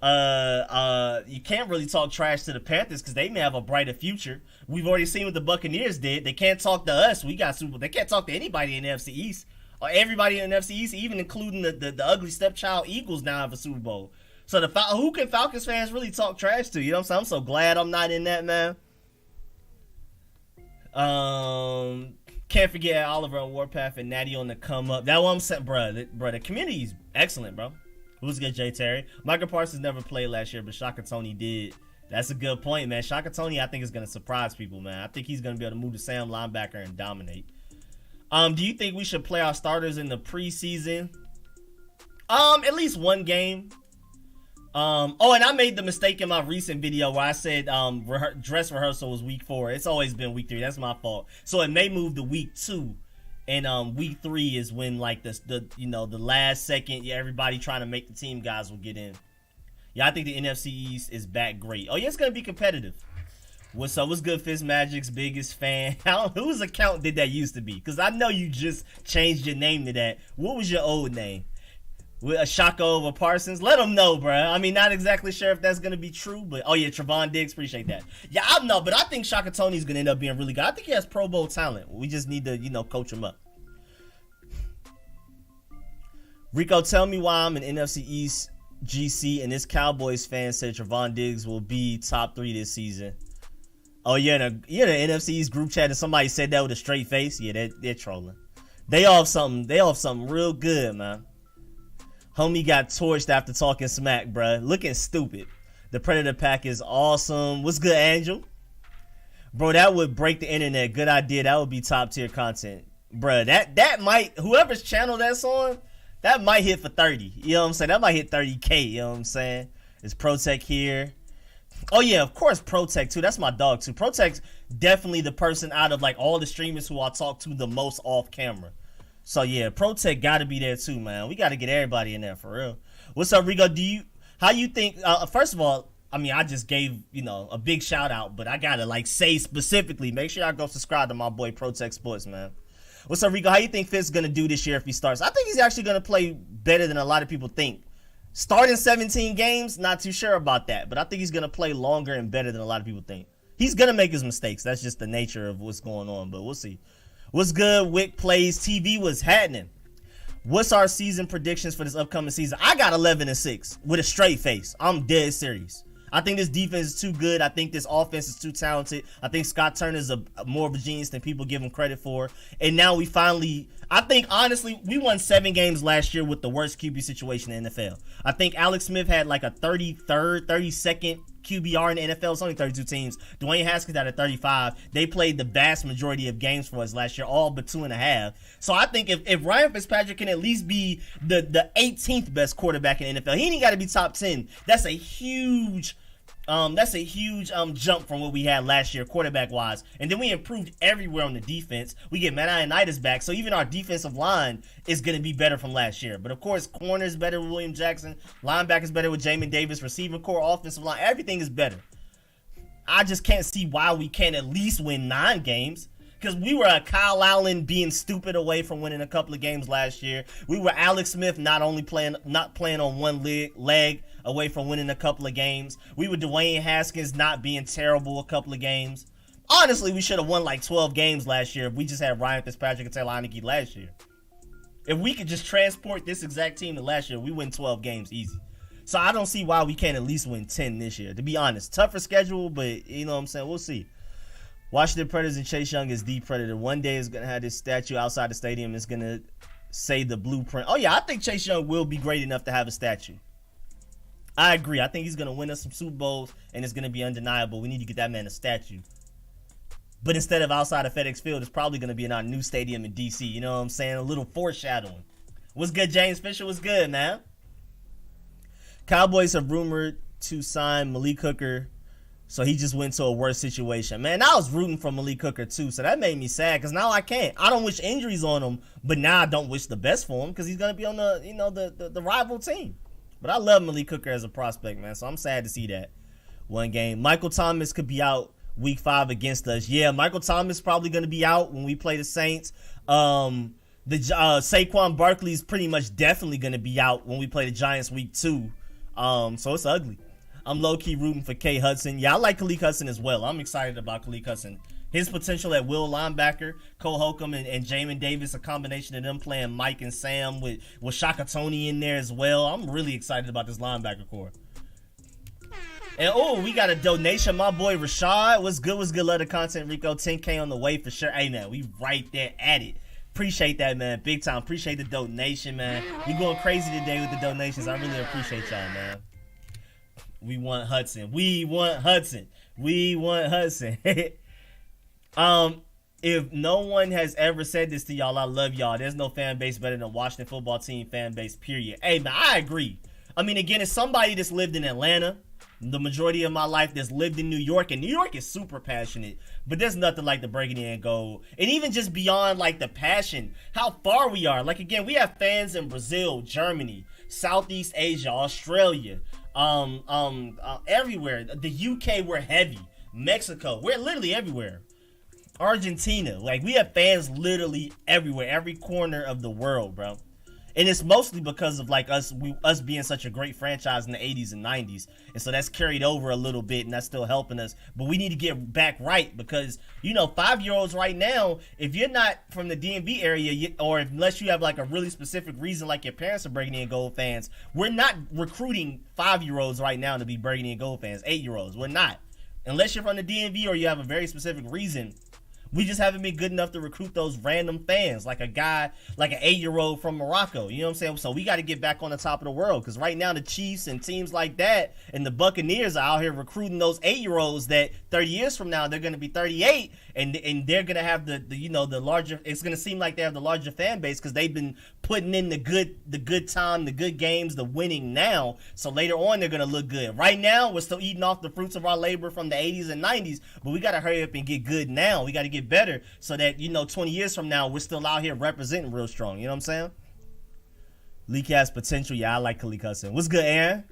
can't really talk trash to the Panthers because they may have a brighter future. We've already seen what the Buccaneers did. They can't talk to us. We got Super Bowl. They can't talk to anybody in the NFC East. Or everybody in the NFC East, even including the ugly stepchild Eagles now have a Super Bowl. So who can Falcons fans really talk trash to? You know what I'm saying? I'm so glad I'm not in that, man. Can't forget Oliver on Warpath and Natty on the come up. That one I'm saying, bro. The community's excellent, bro. Who's good, Jay Terry? Michael Parsons never played last year, but Shaka Tony did. That's a good point, man. Shaka Tony, I think, is going to surprise people, man. I think he's going to be able to move to Sam linebacker and dominate. Do you think we should play our starters in the preseason? At least one game. And I made the mistake in my recent video where I said dress rehearsal was week 4. It's always been week 3. That's my fault. So it may move to week 2. And week 3 is when like the last second, everybody trying to make the team guys will get in. Yeah, I think the NFC East is back great. Oh yeah, it's gonna be competitive. What's up? What's good, Fitzmagic's biggest fan? Whose account did that used to be? Because I know you just changed your name to that. What was your old name? With a Shaka over Parsons? Let them know, bro. I mean, not exactly sure if that's going to be true, but oh yeah, Trevon Diggs, appreciate that. Yeah, I know, but I think Shaka Tony's going to end up being really good. I think he has Pro Bowl talent. We just need to, coach him up. Rico, tell me why I'm an NFC East GC and this Cowboys fan said Trevon Diggs will be top 3 this season. Oh yeah, the NFC East group chat and somebody said that with a straight face. Yeah, they're trolling. They off something real good, man. Homie got torched after talking smack, bruh. Looking stupid. The Predator pack is awesome. What's good, Angel? Bro, that would break the internet. Good idea. That would be top tier content. Bruh, that might, whoever's channel that's on, that might hit for 30. You know what I'm saying? That might hit 30K. You know what I'm saying? It's Protect here. Oh yeah, of course Protect too. That's my dog too. Protect's definitely the person out of like all the streamers who I talk to the most off camera. So yeah, Protect gotta be there too, man. We gotta get everybody in there for real. What's up, Rico? How you think, first of all, I mean, I just gave, a big shout out, but I gotta like say specifically, make sure y'all go subscribe to my boy Protect Sports, man. What's up, Rico? How you think Fitz gonna do this year if he starts? I think he's actually gonna play better than a lot of people think. Starting 17 games, not too sure about that, but I think he's going to play longer and better than a lot of people think. He's going to make his mistakes. That's just the nature of what's going on, but we'll see. What's good? Wick Plays TV was happening. What's our season predictions for this upcoming season? I got 11-6 with a straight face. I'm dead serious. I think this defense is too good. I think this offense is too talented. I think Scott Turner's more of a genius than people give him credit for. And now we finally, I think honestly, we won 7 games last year with the worst QB situation in the NFL. I think Alex Smith had like a 33rd, 32nd QBR in the NFL. It's only 32 teams. Dwayne Haskins had a 35. They played the vast majority of games for us last year, all but 2.5. So I think if Ryan Fitzpatrick can at least be the 18th best quarterback in the NFL, he ain't got to be top 10. That's a huge jump from what we had last year quarterback wise. And then we improved everywhere on the defense. We get Matt Ioannidis back, so even our defensive line is going to be better from last year. But of course, corners better with William Jackson, linebackers better with Jamin Davis, receiving core, offensive line, everything is better. I just can't see why we can't at least win 9 games. Because we were a Kyle Allen being stupid away from winning a couple of games last year. We were Alex Smith not playing on one leg away from winning a couple of games. We were Dwayne Haskins not being terrible a couple of games. Honestly, we should have won like 12 games last year if we just had Ryan Fitzpatrick and Taylor Heinicke last year. If we could just transport this exact team to last year, we win 12 games easy. So I don't see why we can't at least win 10 this year. To be honest, tougher schedule, but you know what I'm saying? We'll see. Washington Predators and Chase Young is the Predator. One day is going to have this statue outside the stadium. It's going to say the blueprint. Oh, yeah, I think Chase Young will be great enough to have a statue. I agree. I think he's going to win us some Super Bowls, and it's going to be undeniable. We need to get that man a statue. But instead of outside of FedEx Field, it's probably going to be in our new stadium in D.C. You know what I'm saying? A little foreshadowing. What's good, James Fisher? What's good, man? Cowboys have rumored to sign Malik Hooker. So he just went to a worse situation. Man, I was rooting for Malik Hooker too, so that made me sad because now I can't. I don't wish injuries on him, but now I don't wish the best for him because he's going to be on the rival team. But I love Malik Hooker as a prospect, man, so I'm sad to see that. One game. Michael Thomas could be out week 5 against us. Yeah, Michael Thomas probably going to be out when we play the Saints. Saquon Barkley is pretty much definitely going to be out when we play the Giants week 2. So it's ugly. I'm low-key rooting for K. Hudson. Yeah, I like Khaleke Hudson as well. I'm excited about Khaleke Hudson. His potential at will linebacker, Cole Holcomb and Jamin Davis, a combination of them playing Mike and Sam with Shaka Toney in there as well. I'm really excited about this linebacker core. And we got a donation. My boy Rashad. What's good? Love the content, Rico. 10K on the way for sure. Hey, man, we right there at it. Appreciate that, man. Big time. Appreciate the donation, man. We going crazy today with the donations. I really appreciate y'all, man. We want Hudson. If no one has ever said this to y'all, I love y'all. There's no fan base better than Washington football team fan base, period. Hey, man, I agree. I mean, again, as somebody that's lived in Atlanta, the majority of my life that's lived in New York, and New York is super passionate, but there's nothing like the burgundy and gold. And even just beyond, like, the passion, how far we are. Like, again, we have fans in Brazil, Germany, Southeast Asia, Australia, everywhere. The UK, we're heavy. Mexico, we're literally everywhere. Argentina, like we have fans literally everywhere, every corner of the world, bro. And it's mostly because of like us being such a great franchise in the 80s and 90s. And so that's carried over a little bit and that's still helping us. But we need to get back right because, 5-year-olds right now, if you're not from the DMV area unless you have like a really specific reason like your parents are Burgundy and Gold fans, we're not recruiting 5-year-olds right now to be Burgundy and Gold fans, 8-year-olds. We're not. Unless you're from the DMV or you have a very specific reason. We just haven't been good enough to recruit those random fans, like a guy, like an 8-year-old from Morocco. You know what I'm saying? So we got to get back on the top of the world because right now the Chiefs and teams like that and the Buccaneers are out here recruiting those 8-year-olds that 30 years from now they're going to be 38 and they're going to have the larger. It's going to seem like they have the larger fan base because they've been putting in the good time, the good games, the winning now. So later on they're going to look good. Right now we're still eating off the fruits of our labor from the 80s and 90s, but we got to hurry up and get good now. We got to get better so that 20 years from now we're still out here representing real strong. You know what I'm saying? Leak has potential. Yeah, I like Khaleke Hudson. What's good, Aaron?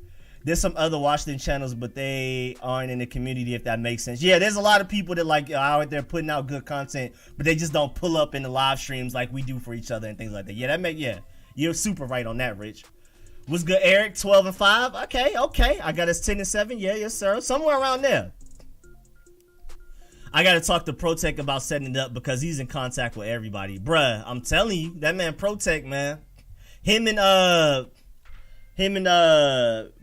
There's some other Washington channels, but they aren't in the community, if that makes sense. Yeah, there's a lot of people that like out there putting out good content, but they just don't pull up in the live streams like we do for each other and things like that. Yeah, you're super right on that, Rich. What's good, Eric? 12-5. Okay. I got us 10-7. Yeah, yes, sir. Somewhere around there. I gotta talk to Protect about setting it up because he's in contact with everybody. Bruh, I'm telling you, that man Protect, man. Him and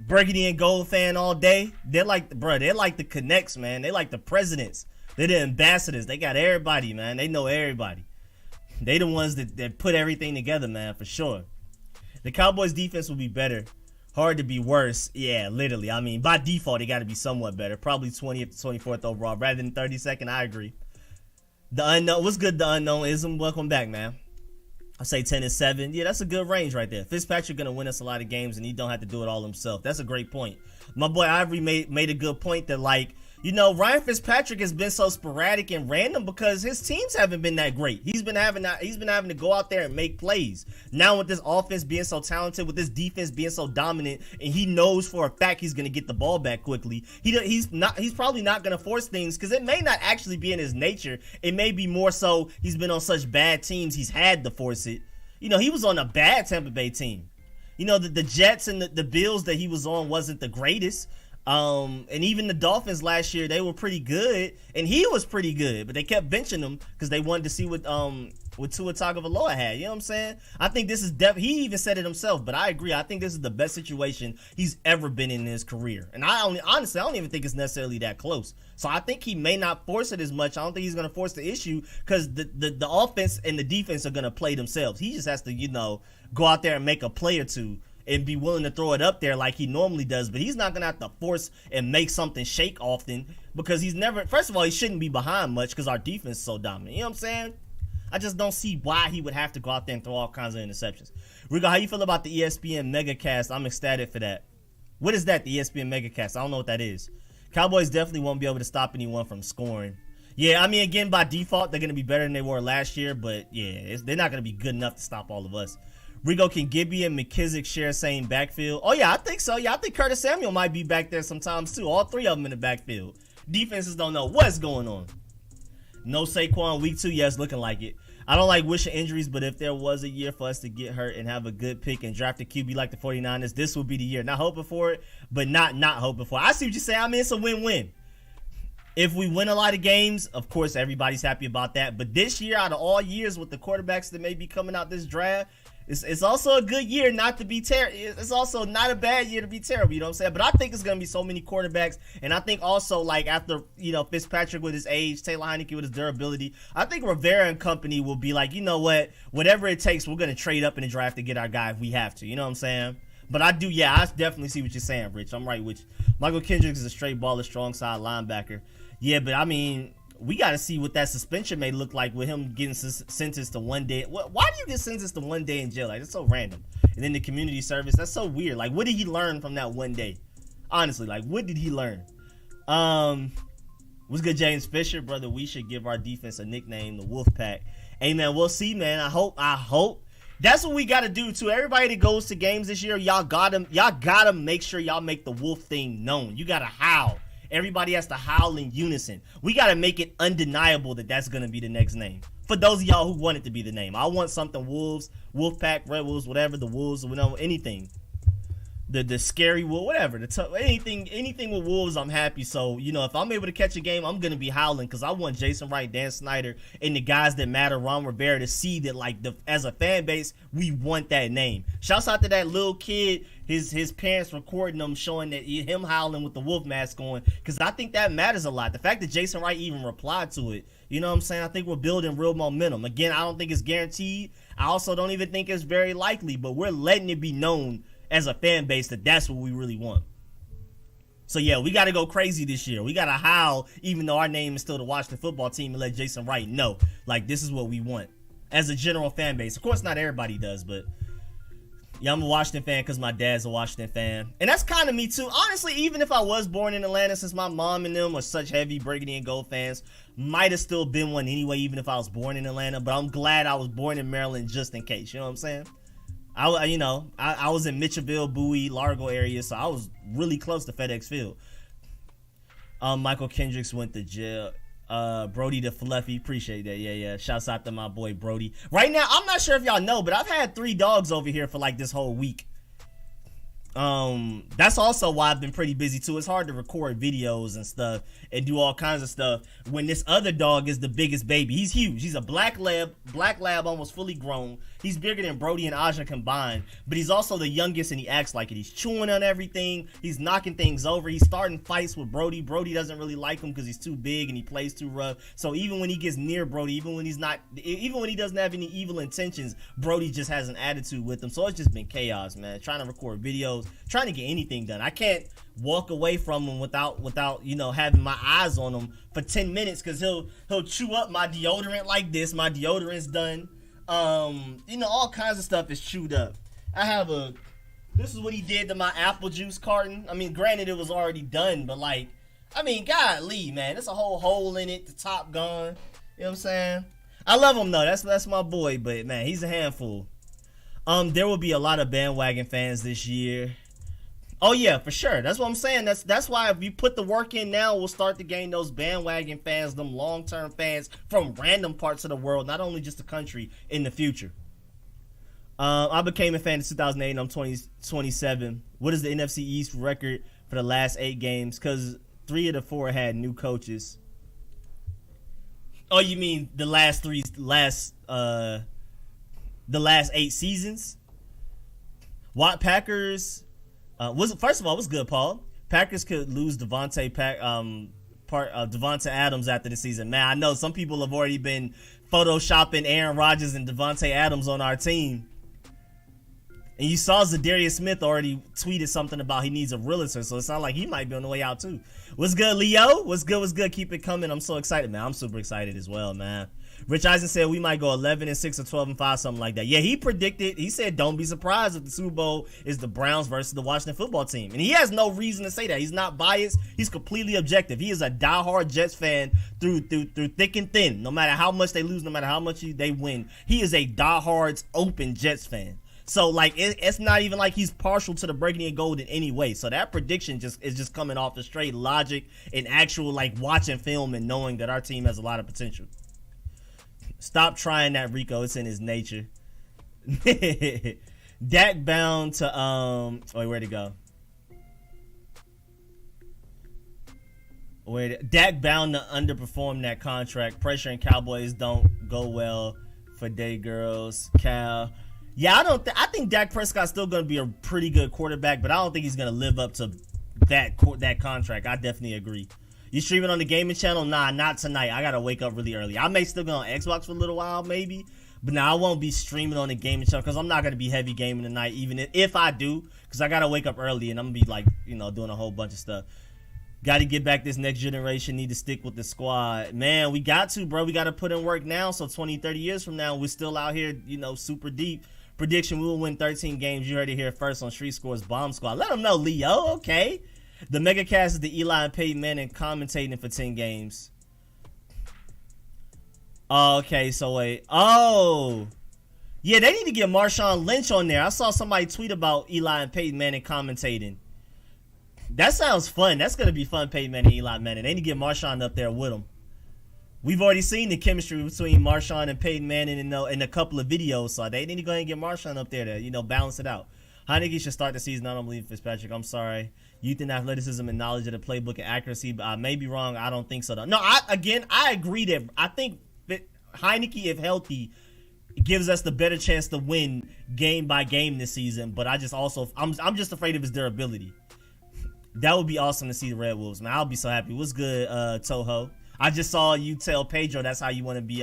Burgundy and Gold fan all day. They're like the connects, man. They like the presidents. They're the ambassadors. They got everybody, man. They know everybody. They the ones that put everything together, man, for sure. The Cowboys defense will be better. Hard to be worse. Yeah, literally. I mean, by default, they got to be somewhat better. Probably 20th to 24th overall rather than 32nd. I agree. The unknown. What's good, the unknown ism? Welcome back, man. I say 10-7. Yeah, that's a good range right there. Fitzpatrick going to win us a lot of games, and he don't have to do it all himself. That's a great point. My boy Ivory made a good point that, like, you know, Ryan Fitzpatrick has been so sporadic and random because his teams haven't been that great. He's been having to go out there and make plays. Now with this offense being so talented, with this defense being so dominant, and he knows for a fact he's going to get the ball back quickly. He's probably not going to force things because it may not actually be in his nature. It may be more so he's been on such bad teams he's had to force it. You know, he was on a bad Tampa Bay team. You know, the Jets and the Bills that he was on wasn't the greatest. And even the Dolphins last year, they were pretty good, and he was pretty good, but they kept benching him because they wanted to see what Tua Tagovailoa had. You know what I'm saying? I think this is he even said it himself, but I agree. I think this is the best situation he's ever been in his career, and honestly, I don't even think it's necessarily that close. So I think he may not force it as much. I don't think he's going to force the issue because the offense and the defense are going to play themselves. He just has to, you know, go out there and make a play or two and be willing to throw it up there like he normally does, but he's not going to have to force and make something shake often because he's never, first of all, he shouldn't be behind much because our defense is so dominant. You know what I'm saying? I just don't see why he would have to go out there and throw all kinds of interceptions. Rico, how you feel about the ESPN Megacast? I'm ecstatic for that. What is that, the ESPN Megacast? I don't know what that is. Cowboys definitely won't be able to stop anyone from scoring. Yeah, I mean, again, by default, they're going to be better than they were last year, but yeah, they're not going to be good enough to stop all of us. Rico, can Gibby and McKissick share same backfield? Oh, yeah, I think so. Yeah, I think Curtis Samuel might be back there sometimes, too. All three of them in the backfield. Defenses don't know what's going on. No Saquon week 2. Yes, looking like it. I don't like wishing injuries, but if there was a year for us to get hurt and have a good pick and draft a QB like the 49ers, this would be the year. Not hoping for it, but not hoping for it. I see what you're saying. I mean, it's a win-win. If we win a lot of games, of course, everybody's happy about that. But this year, out of all years with the quarterbacks that may be coming out this draft, it's also a good year not to be terrible. It's also not a bad year to be terrible, you know what I'm saying? But I think it's going to be so many quarterbacks. And I think also, like, after, you know, Fitzpatrick with his age, Taylor Heineke with his durability, I think Rivera and company will be like, you know what? Whatever it takes, we're going to trade up in the draft to get our guy if we have to. You know what I'm saying? But I definitely see what you're saying, Rich. I'm right with you. Michael Kendricks is a straight baller, strong side linebacker. Yeah, but I mean, we got to see what that suspension may look like with him getting sentenced to 1 day. Why do you get sentenced to 1 day in jail? Like, it's so random. And then the community service, that's so weird. Like, what did he learn from that 1 day? Honestly, like, what did he learn? What's good, James Fisher? Brother, we should give our defense a nickname, the Wolfpack. Hey, man, we'll see, man. I hope. That's what we got to do, too. Everybody that goes to games this year, y'all gotta make sure y'all make the Wolf thing known. You got to howl. Everybody has to howl in unison. We got to make it undeniable that that's going to be the next name. For those of y'all who want it to be the name. I want something Wolves, Wolfpack, Red Wolves, whatever, the Wolves, whatever, anything. The scary wolf, whatever. Anything with Wolves, I'm happy. So, you know, if I'm able to catch a game, I'm going to be howling because I want Jason Wright, Dan Snyder, and the guys that matter, Ron Rivera, to see that, like, as a fan base, we want that name. Shouts out to that little kid, his parents recording them, showing that him howling with the wolf mask on, because I think that matters a lot. The fact that Jason Wright even replied to it, you know what I'm saying? I think we're building real momentum. Again, I don't think it's guaranteed. I also don't even think it's very likely, but we're letting it be known as a fan base that that's what we really want. So yeah, we got to go crazy this year. We got to howl, even though our name is still the Washington football team, and let Jason Wright know, like, this is what we want as a general fan base. Of course, not everybody does, but yeah, I'm a Washington fan because my dad's a Washington fan. And that's kind of me too. Honestly, even if I was born in Atlanta, since my mom and them are such heavy Burgundy and Gold fans, might have still been one anyway, even if I was born in Atlanta. But I'm glad I was born in Maryland just in case. You know what I'm saying? I was in Mitchellville, Bowie, Largo area, so I was really close to FedEx Field. Michael Kendricks went to jail. Brody the Fluffy, appreciate that. Yeah. Shouts out to my boy Brody. Right now, I'm not sure if y'all know, but I've had 3 dogs over here for like this whole week. That's also why I've been pretty busy too. It's hard to record videos and stuff and do all kinds of stuff when this other dog is the biggest baby. He's huge. He's a black lab, almost fully grown. He's bigger than Brody and Aja combined, but he's also the youngest and he acts like it. He's chewing on everything. He's knocking things over. He's starting fights with Brody. Brody doesn't really like him because he's too big and he plays too rough. So even when he gets near Brody, even when he doesn't have any evil intentions, Brody just has an attitude with him. So it's just been chaos, man. Trying to record videos, trying to get anything done. I can't walk away from him without having my eyes on him for 10 minutes because he'll chew up my deodorant like this. My deodorant's done. All kinds of stuff is chewed up. This is what he did to my apple juice carton. I mean, granted it was already done, but golly, man, there's a whole hole in it, the top gone. You know what I'm saying? I love him though. That's my boy, but man, he's a handful. There will be a lot of bandwagon fans this year. Oh yeah, for sure. That's what I'm saying. That's why if you put the work in now, we'll start to gain those bandwagon fans, them long-term fans from random parts of the world, not only just the country, in the future. I became a fan in 2008 and I'm 27. What is the NFC East record for the last 8 games? Because 3 of the 4 had new coaches. Oh, you mean the last 8 seasons? What Packers? First of all, what's good, Paul? Packers could lose Devontae Adams after the season. Man, I know some people have already been photoshopping Aaron Rodgers and Devontae Adams on our team. And you saw Zadarius Smith already tweeted something about he needs a realtor, so it sounds like he might be on the way out too. What's good, Leo? What's good? Keep it coming. I'm so excited, man. I'm super excited as well, man. Rich Eisen said we might go 11-6 or 12-5, something like that. Yeah, he said don't be surprised if the Super Bowl is the Browns versus the Washington football team. And he has no reason to say that. He's not biased. He's completely objective. He is a diehard Jets fan through thick and thin. No matter how much they lose, no matter how much they win, he is a diehard open Jets fan. So it's not even like he's partial to the breaking and gold in any way. So that prediction is just coming off the straight logic and actual watching film and knowing that our team has a lot of potential. Stop trying that, Rico. It's in his nature. Dak bound to where'd it go? Dak bound to underperform that contract. Pressure and Cowboys don't go well for day girls. Cal. Yeah, I think Dak Prescott's still going to be a pretty good quarterback, but I don't think he's going to live up to that contract. I definitely agree. You streaming on the gaming channel? Nah, not tonight. I got to wake up really early. I may still go on Xbox for a little while, maybe, but now I won't be streaming on the gaming channel because I'm not going to be heavy gaming tonight, even if I do, because I got to wake up early and I'm going to be doing a whole bunch of stuff. Got to get back this next generation. Need to stick with the squad. Man, we got to, bro. We got to put in work now. So 20, 30 years from now, we're still out here, super deep. Prediction, we will win 13 games. You heard it here first on RicoScores Bomb Squad. Let them know, Leo. Okay. The Megacast is the Eli and Peyton Manning commentating for 10 games. Okay, so wait. Oh. Yeah, they need to get Marshawn Lynch on there. I saw somebody tweet about Eli and Peyton Manning commentating. That sounds fun. That's going to be fun, Peyton Manning and Eli Manning. They need to get Marshawn up there with them. We've already seen the chemistry between Marshawn and Peyton Manning in a couple of videos, so they need to go ahead and get Marshawn up there to, balance it out. Heineke should start the season. I don't believe Fitzpatrick. I'm sorry. Youth and athleticism and knowledge of the playbook and accuracy, but I may be wrong. I don't think so, though. No, I agree that I think Heineke, if healthy, gives us the better chance to win game by game this season, but I'm just afraid of his durability. That would be awesome to see the Red Wolves, man. I'll be so happy. What's good, Toho? I just saw you tell Pedro that's how you want to be,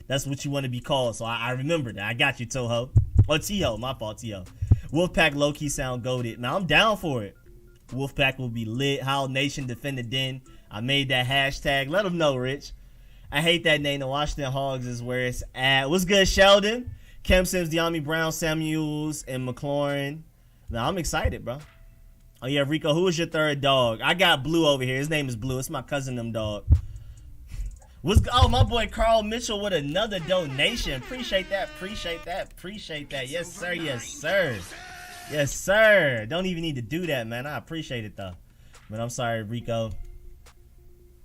that's what you want to be called. So I remember that. I got you, Toho. Or T.O. My fault, T.O. Wolfpack low-key sound goated. Man, I'm down for it. Wolfpack will be lit. How Nation defend the den. I made that hashtag. Let them know, Rich. I hate that name. The Washington Hogs is where it's at. What's good, Sheldon? Cam Sims, De'Ami Brown, Samuels, and McLaurin. Now, I'm excited, bro. Oh, yeah, Rico, who is your third dog? I got Blue over here. His name is Blue. It's my cousin, them dog. My boy Carl Mitchell with another donation. Appreciate that. Yes, sir. Yes, sir. Don't even need to do that, man. I appreciate it, though. But I'm sorry, Rico.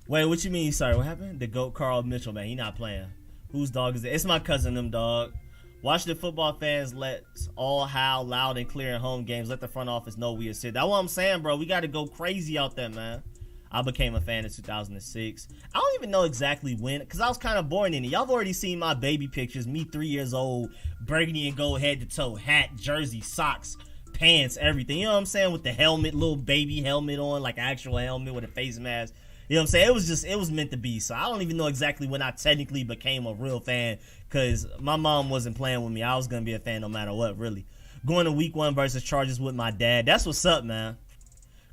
Wait, what you mean? Sorry, what happened? The GOAT Carl Mitchell, man. He not playing. Whose dog is it? It's my cousin, them dog. Washington football fans let's all howl loud and clear in home games. Let the front office know we are sick. That's what I'm saying, bro. We got to go crazy out there, man. I became a fan in 2006. I don't even know exactly when, because I was kind of born in it. Y'all have already seen my baby pictures. Me 3 years old, burgundy and gold head to toe, hat, jersey, socks, pants, everything. You know what I'm saying? With the helmet, little baby helmet on, like actual helmet with a face mask. You know what I'm saying? It was meant to be. So I don't even know exactly when I technically became a real fan, because my mom wasn't playing with me. I was going to be a fan no matter what, really. Going to week 1 versus Chargers with my dad. That's what's up, man.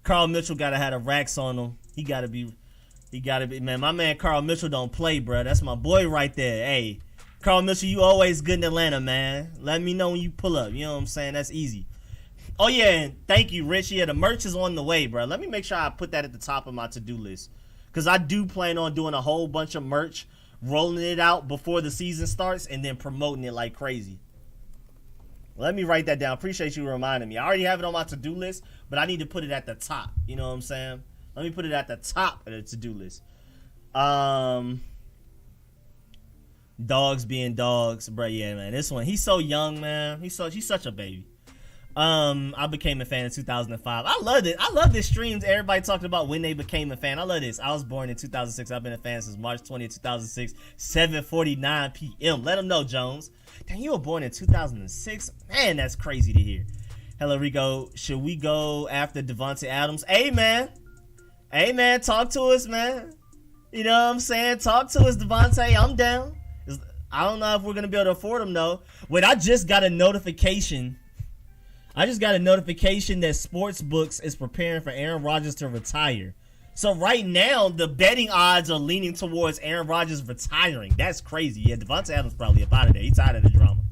Carl Mitchell got to have the racks on him. He got to be, man. My man Carl Mitchell don't play, bro. That's my boy right there. Hey, Carl Mitchell, you always good in Atlanta, man. Let me know when you pull up. You know what I'm saying? That's easy. Oh, yeah, and thank you, Rich. Yeah, the merch is on the way, bro. Let me make sure I put that at the top of my to-do list, because I do plan on doing a whole bunch of merch, rolling it out before the season starts, and then promoting it like crazy. Let me write that down. Appreciate you reminding me. I already have it on my to-do list, but I need to put it at the top. You know what I'm saying? Let me put it at the top of the to-do list. Dogs being dogs, bro. Yeah, man. This one, he's so young, man. He's such a baby. I became a fan in 2005. I love it. I love this streams. Everybody talking about when they became a fan. I love this. I was born in 2006. I've been a fan since March 20th, 2006, 7:49 p.m. Let them know, Jones. Dang, you were born in 2006? Man, that's crazy to hear. Hello, Rico. Should we go after Devontae Adams? Hey, man. Hey, man, talk to us, man. You know what I'm saying? Talk to us, Devontae. I'm down. I don't know if we're going to be able to afford him, though. Wait, I just got a notification. that Sportsbooks is preparing for Aaron Rodgers to retire. So right now, the betting odds are leaning towards Aaron Rodgers retiring. That's crazy. Yeah, Devontae Adams probably up out of there. He's tired of the drama.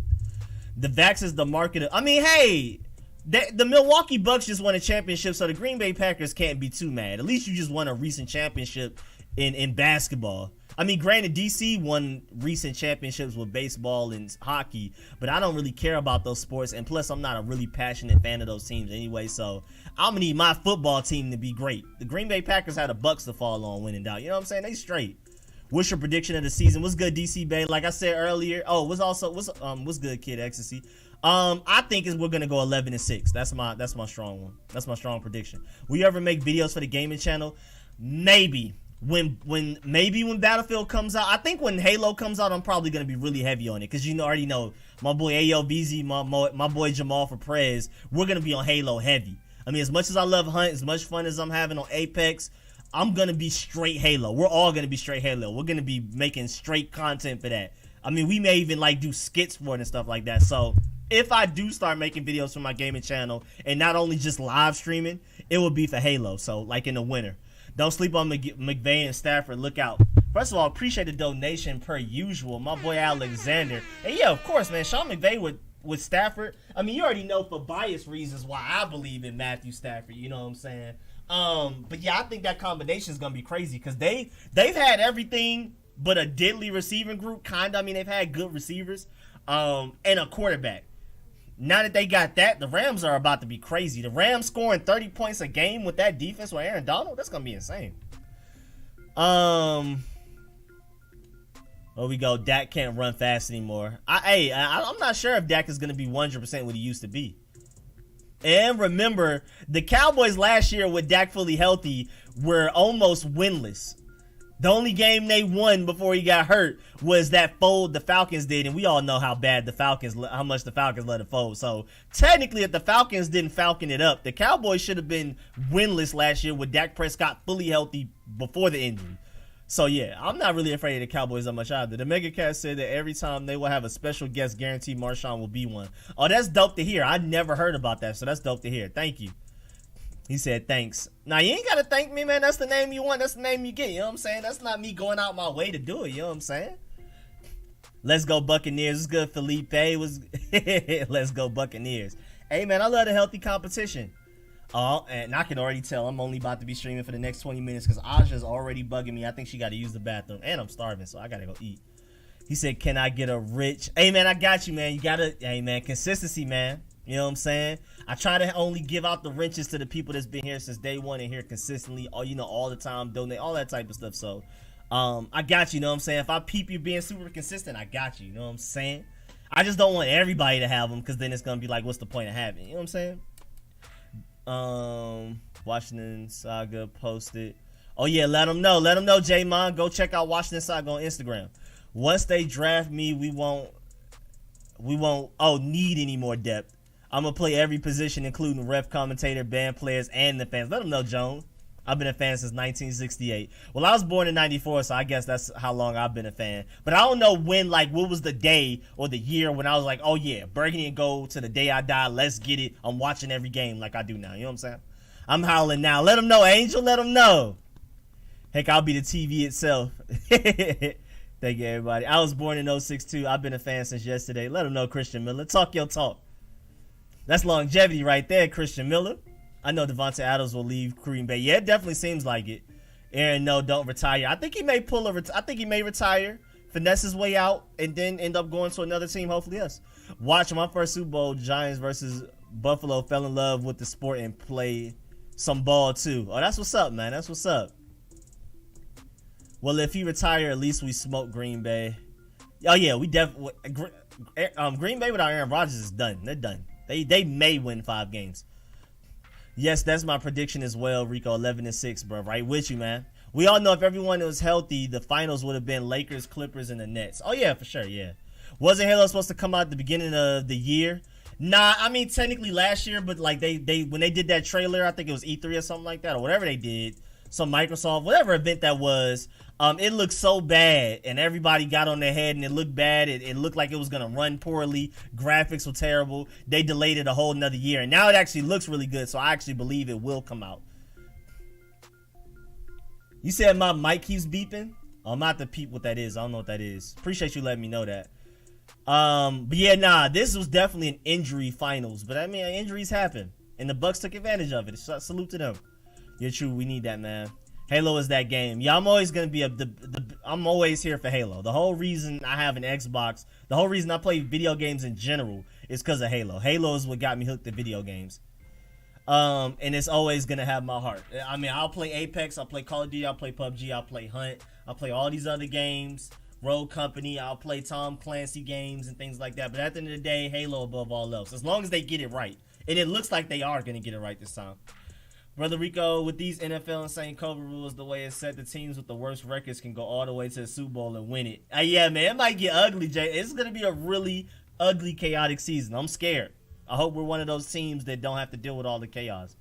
The Vax is the market. I mean, hey, the Milwaukee Bucks just won a championship, so the Green Bay Packers can't be too mad. At least you just won a recent championship in basketball. I mean, granted, DC won recent championships with baseball and hockey, but I don't really care about those sports, and plus I'm not a really passionate fan of those teams anyway, so I'm going to need my football team to be great. The Green Bay Packers had the Bucks to fall on winning out. You know what I'm saying? They straight. What's your prediction of the season? What's good, DC Bay? Like I said earlier, what's good, Kid Ecstasy? I think we're gonna go 11-6. That's my strong one. That's my strong prediction. Will you ever make videos for the gaming channel? Maybe. When Battlefield comes out. I think when Halo comes out, I'm probably gonna be really heavy on it, because already know my boy ALBZ, my boy Jamal for Prez. We're gonna be on Halo heavy. I mean, as much as I love Hunt, as much fun as I'm having on Apex, I'm gonna be straight Halo. We're all gonna be straight Halo. We're gonna be making straight content for that. I mean, we may even do skits for it and stuff like that. So if I do start making videos for my gaming channel, and not only just live streaming, it will be for Halo. So in the winter. Don't sleep on McVay and Stafford. Look out. First of all, appreciate the donation per usual. My boy Alexander. And yeah, of course, man. Sean McVay with Stafford. I mean, you already know for bias reasons why I believe in Matthew Stafford. You know what I'm saying? But yeah, I think that combination is gonna be crazy, because they've had everything but a deadly receiving group. Kinda. I mean, they've had good receivers, and a quarterback. Now that they got that, the Rams are about to be crazy. The Rams scoring 30 points a game with that defense with Aaron Donald, that's gonna be insane. Oh, we go. Dak can't run fast anymore. I'm not sure if Dak is gonna be 100% what he used to be. And remember, the Cowboys last year with Dak fully healthy were almost winless. The only game they won before he got hurt was that fold the Falcons did, and we all know how much the Falcons let it fold. So technically, if the Falcons didn't falcon it up, the Cowboys should have been winless last year with Dak Prescott fully healthy before the injury. So yeah, I'm not really afraid of the Cowboys that much either. The MegaCat said that every time they will have a special guest, guaranteed Marshawn will be one. Oh, that's dope to hear. I never heard about that, so that's dope to hear. Thank you. He said, thanks. Now, you ain't got to thank me, man. That's the name you want. That's the name you get. You know what I'm saying? That's not me going out my way to do it. You know what I'm saying? Let's go Buccaneers. It's good, Felipe. Let's go Buccaneers. Hey, man, I love the healthy competition. Oh, and I can already tell I'm only about to be streaming for the next 20 minutes because Aja's already bugging me. I think she got to use the bathroom. And I'm starving, so I got to go eat. He said, can I get a rich? Hey, man, I got you, man. You got to, hey, man, consistency, man. You know what I'm saying? I try to only give out the wrenches to the people that's been here since day one and here consistently, all the time, donate, all that type of stuff. So, I got you, know what I'm saying? If I peep you being super consistent, I got you, you know what I'm saying? I just don't want everybody to have them because then it's gonna be like, what's the point of having? You know what I'm saying? Washington Saga posted. Oh yeah, let them know. Let them know, J-Mon. Go check out Washington Saga on Instagram. Once they draft me, we won't need any more depth. I'm gonna play every position, including ref, commentator, band players, and the fans. Let them know, Joan. I've been a fan since 1968. Well, I was born in 94, so I guess that's how long I've been a fan. But I don't know when, like, what was the day or the year when I was like, oh yeah, burgundy and gold to the day I die. Let's get it. I'm watching every game like I do now. You know what I'm saying? I'm howling now. Let them know, Angel. Let them know. Heck, I'll be the TV itself. Thank you, everybody. I was born in 06 too. I've been a fan since yesterday. Let them know, Christian Miller. Talk your talk. That's longevity right there, Christian Miller. I know Devontae Adams will leave Green Bay. Yeah, it definitely seems like it. Aaron, no, don't retire. I think he may I think he may retire, finesse his way out, and then end up going to another team, hopefully us. Watch my first Super Bowl, Giants versus Buffalo. Fell in love with the sport and play some ball too. Oh, that's what's up, man. That's what's up. Well, if he retire, at least we smoke Green Bay. Oh yeah, we definitely Green Bay without Aaron Rodgers is done. They're done. They may win 5 games. Yes, that's my prediction as well, Rico. 11-6, bro. Right with you, man. We all know if everyone was healthy, the finals would have been Lakers, Clippers, and the Nets. Oh yeah, for sure. Yeah. Wasn't Halo supposed to come out at the beginning of the year? Nah, I mean technically last year, but like they when they did that trailer, I think it was E3 or something like that, or whatever they did. Some Microsoft, whatever event that was, it looked so bad, and everybody got on their head, and it looked bad. It looked like it was gonna run poorly. Graphics were terrible. They delayed it a whole nother year, and now it actually looks really good. So I actually believe it will come out. You said my mic keeps beeping. I'm about to peep what that is. I don't know what that is. Appreciate you letting me know that. But yeah, nah, this was definitely an injury finals. But I mean, injuries happen, and the Bucks took advantage of it. Salute to them. You're true. We need that, man. Halo is that game. Yeah, I'm always gonna be I'm always here for Halo. The whole reason I have an Xbox, the whole reason I play video games in general is because of Halo. Halo is what got me hooked to video games. And it's always gonna have my heart. I mean, I'll play Apex, I'll play Call of Duty, I'll play PUBG, I'll play Hunt, I'll play all these other games, Rogue Company, I'll play Tom Clancy games and things like that. But at the end of the day, Halo above all else. As long as they get it right. And it looks like they are gonna get it right this time. Brother Rico, with these NFL insane COVID rules, the way it's set, the teams with the worst records can go all the way to the Super Bowl and win it. Yeah, man, it might get ugly, Jay. It's going to be a really ugly, chaotic season. I'm scared. I hope we're one of those teams that don't have to deal with all the chaos.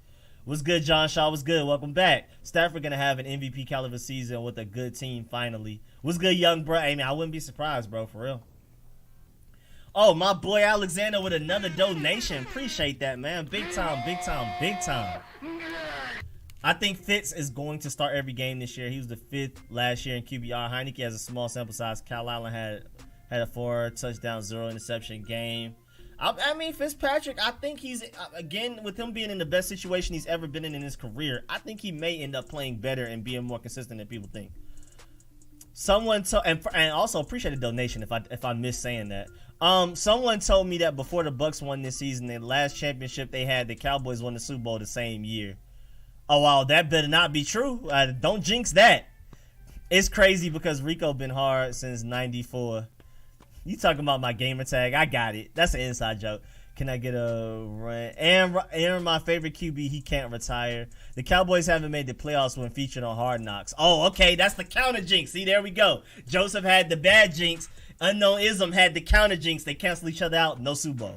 What's good, John Shaw? What's good? Welcome back. Stafford going to have an MVP caliber season with a good team finally. What's good, young bro? Hey, man, I wouldn't be surprised, bro, for real. Oh, my boy Alexander with another donation. Appreciate that, man. Big time, big time, big time. I think Fitz is going to start every game this year. He was the 5th last year in QBR. Heineke has a small sample size. Kyle Allen had a 4 touchdown, 0 interception game. I mean, Fitzpatrick, I think he's, again, with him being in the best situation he's ever been in his career, I think he may end up playing better and being more consistent than people think. Someone and also appreciate the donation if I miss saying that. Someone told me that before the Bucks won this season, the last championship they had, the Cowboys won the Super Bowl the same year. Oh wow, that better not be true. Don't jinx that. It's crazy because Rico been hard since '94. You talking about my gamer tag? I got it. That's an inside joke. Can I get a rant? Aaron, my favorite QB, he can't retire. The Cowboys haven't made the playoffs when featured on Hard Knocks. Oh, okay, that's the counter jinx. See, there we go. Joseph had the bad jinx. Unknown Ism had the counter jinx. They cancel each other out. No Super Bowl.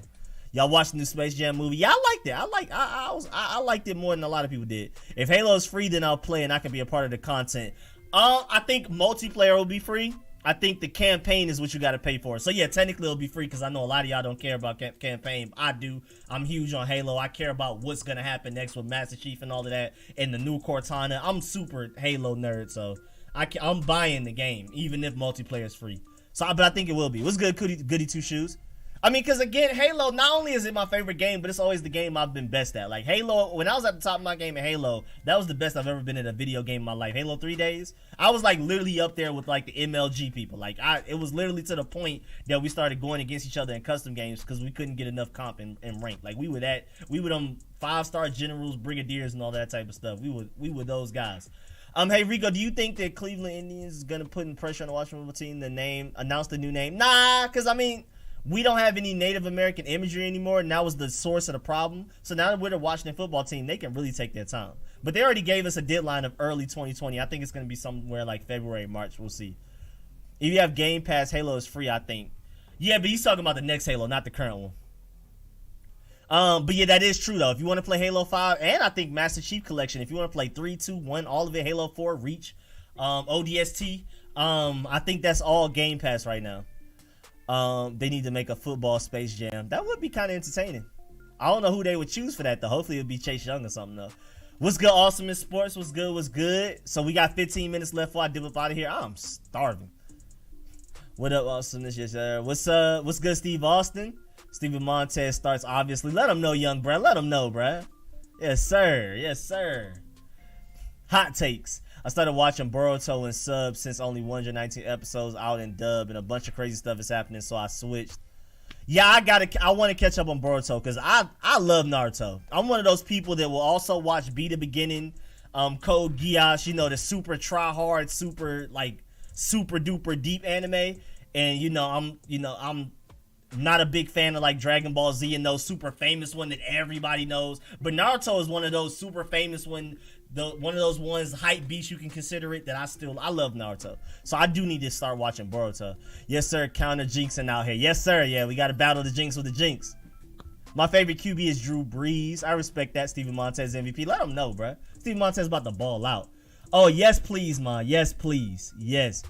Y'all watched the new Space Jam movie? Yeah, I liked it. I liked it more than a lot of people did. If Halo is free, then I'll play and I can be a part of the content. I think multiplayer will be free. I think the campaign is what you got to pay for. So yeah, technically it'll be free because I know a lot of y'all don't care about campaign. I do. I'm huge on Halo. I care about what's gonna happen next with Master Chief and all of that, and the new Cortana. I'm super Halo nerd, so I'm buying the game even if multiplayer is free. So, but I think it will be. What's good, Goody Two Shoes? I mean, because again, Halo, not only is it my favorite game, but it's always the game I've been best at. Like Halo, when I was at the top of my game in Halo, that was the best I've ever been in a video game in my life. Halo 3 days, I was like literally up there with like the MLG people. Like it was literally to the point that we started going against each other in custom games because we couldn't get enough comp and rank. Like we were them 5-star generals, brigadiers, and all that type of stuff. We were those guys. Hey Rico, do you think that Cleveland Indians is gonna put in pressure on the Washington football team to announce the new name? Nah, because I mean, We don't have any Native American imagery anymore, and that was the source of the problem. So now that we're the Washington football team, they can really take their time. But they already gave us a deadline of early 2020. I think it's going to be somewhere like February, March. We'll see. If you have Game Pass, Halo is free, I think. Yeah, but he's talking about the next Halo, not the current one. But yeah, that is true, though. If you want to play Halo 5, and I think Master Chief Collection, if you want to play 3, 2, 1, all of it, Halo 4, Reach, ODST, I think that's all Game Pass right now. They need to make a football Space Jam. That would be kind of entertaining. I don't know who they would choose for that, though. Hopefully it would be Chase Young or something, though. What's good, Awesome in Sports? What's good? What's good? So we got 15 minutes left before I dip up out of here. I'm starving. What up, Awesome? Yes, sir. What's good, Steve Austin? Steven Montez starts, obviously. Let him know, young bruh. Let him know, bruh. Yes, sir. Yes, sir. Hot takes. I started watching Boruto and sub since only 119 episodes out in dub, and a bunch of crazy stuff is happening, so I switched. Yeah, I want to catch up on Boruto because I love Naruto. I'm one of those people that will also watch Be the Beginning, Code Geass, you know, the super try hard, super duper deep anime. And I'm not a big fan of like Dragon Ball Z and those super famous one that everybody knows. But Naruto is one of those super famous one of those ones, hype beasts you can consider it, that I love Naruto. So I do need to start watching Boruto. Yes, sir, counter jinxing out here. Yes, sir, yeah, we got to battle the jinx with the jinx. My favorite QB is Drew Brees. I respect that. Steven Montez MVP. Let him know, bruh. Steven Montez about to ball out. Oh, yes, please, man. Yes, please. Yes.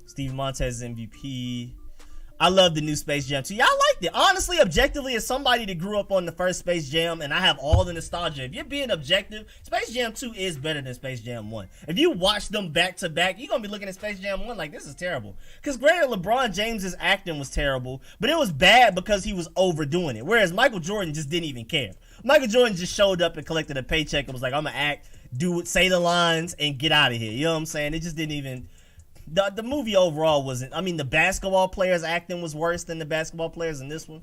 Steven Montez MVP. I love the new Space Jam 2. Yeah, I liked it. Honestly, objectively, as somebody that grew up on the first Space Jam, and I have all the nostalgia, if you're being objective, Space Jam 2 is better than Space Jam 1. If you watch them back to back, you're going to be looking at Space Jam 1 like, this is terrible. Because granted, LeBron James's acting was terrible, but it was bad because he was overdoing it. Whereas Michael Jordan just didn't even care. Michael Jordan just showed up and collected a paycheck and was like, I'm going to act, do it, say the lines, and get out of here. You know what I'm saying? It just didn't even... The movie overall wasn't... I mean, the basketball players' acting was worse than the basketball players in this one.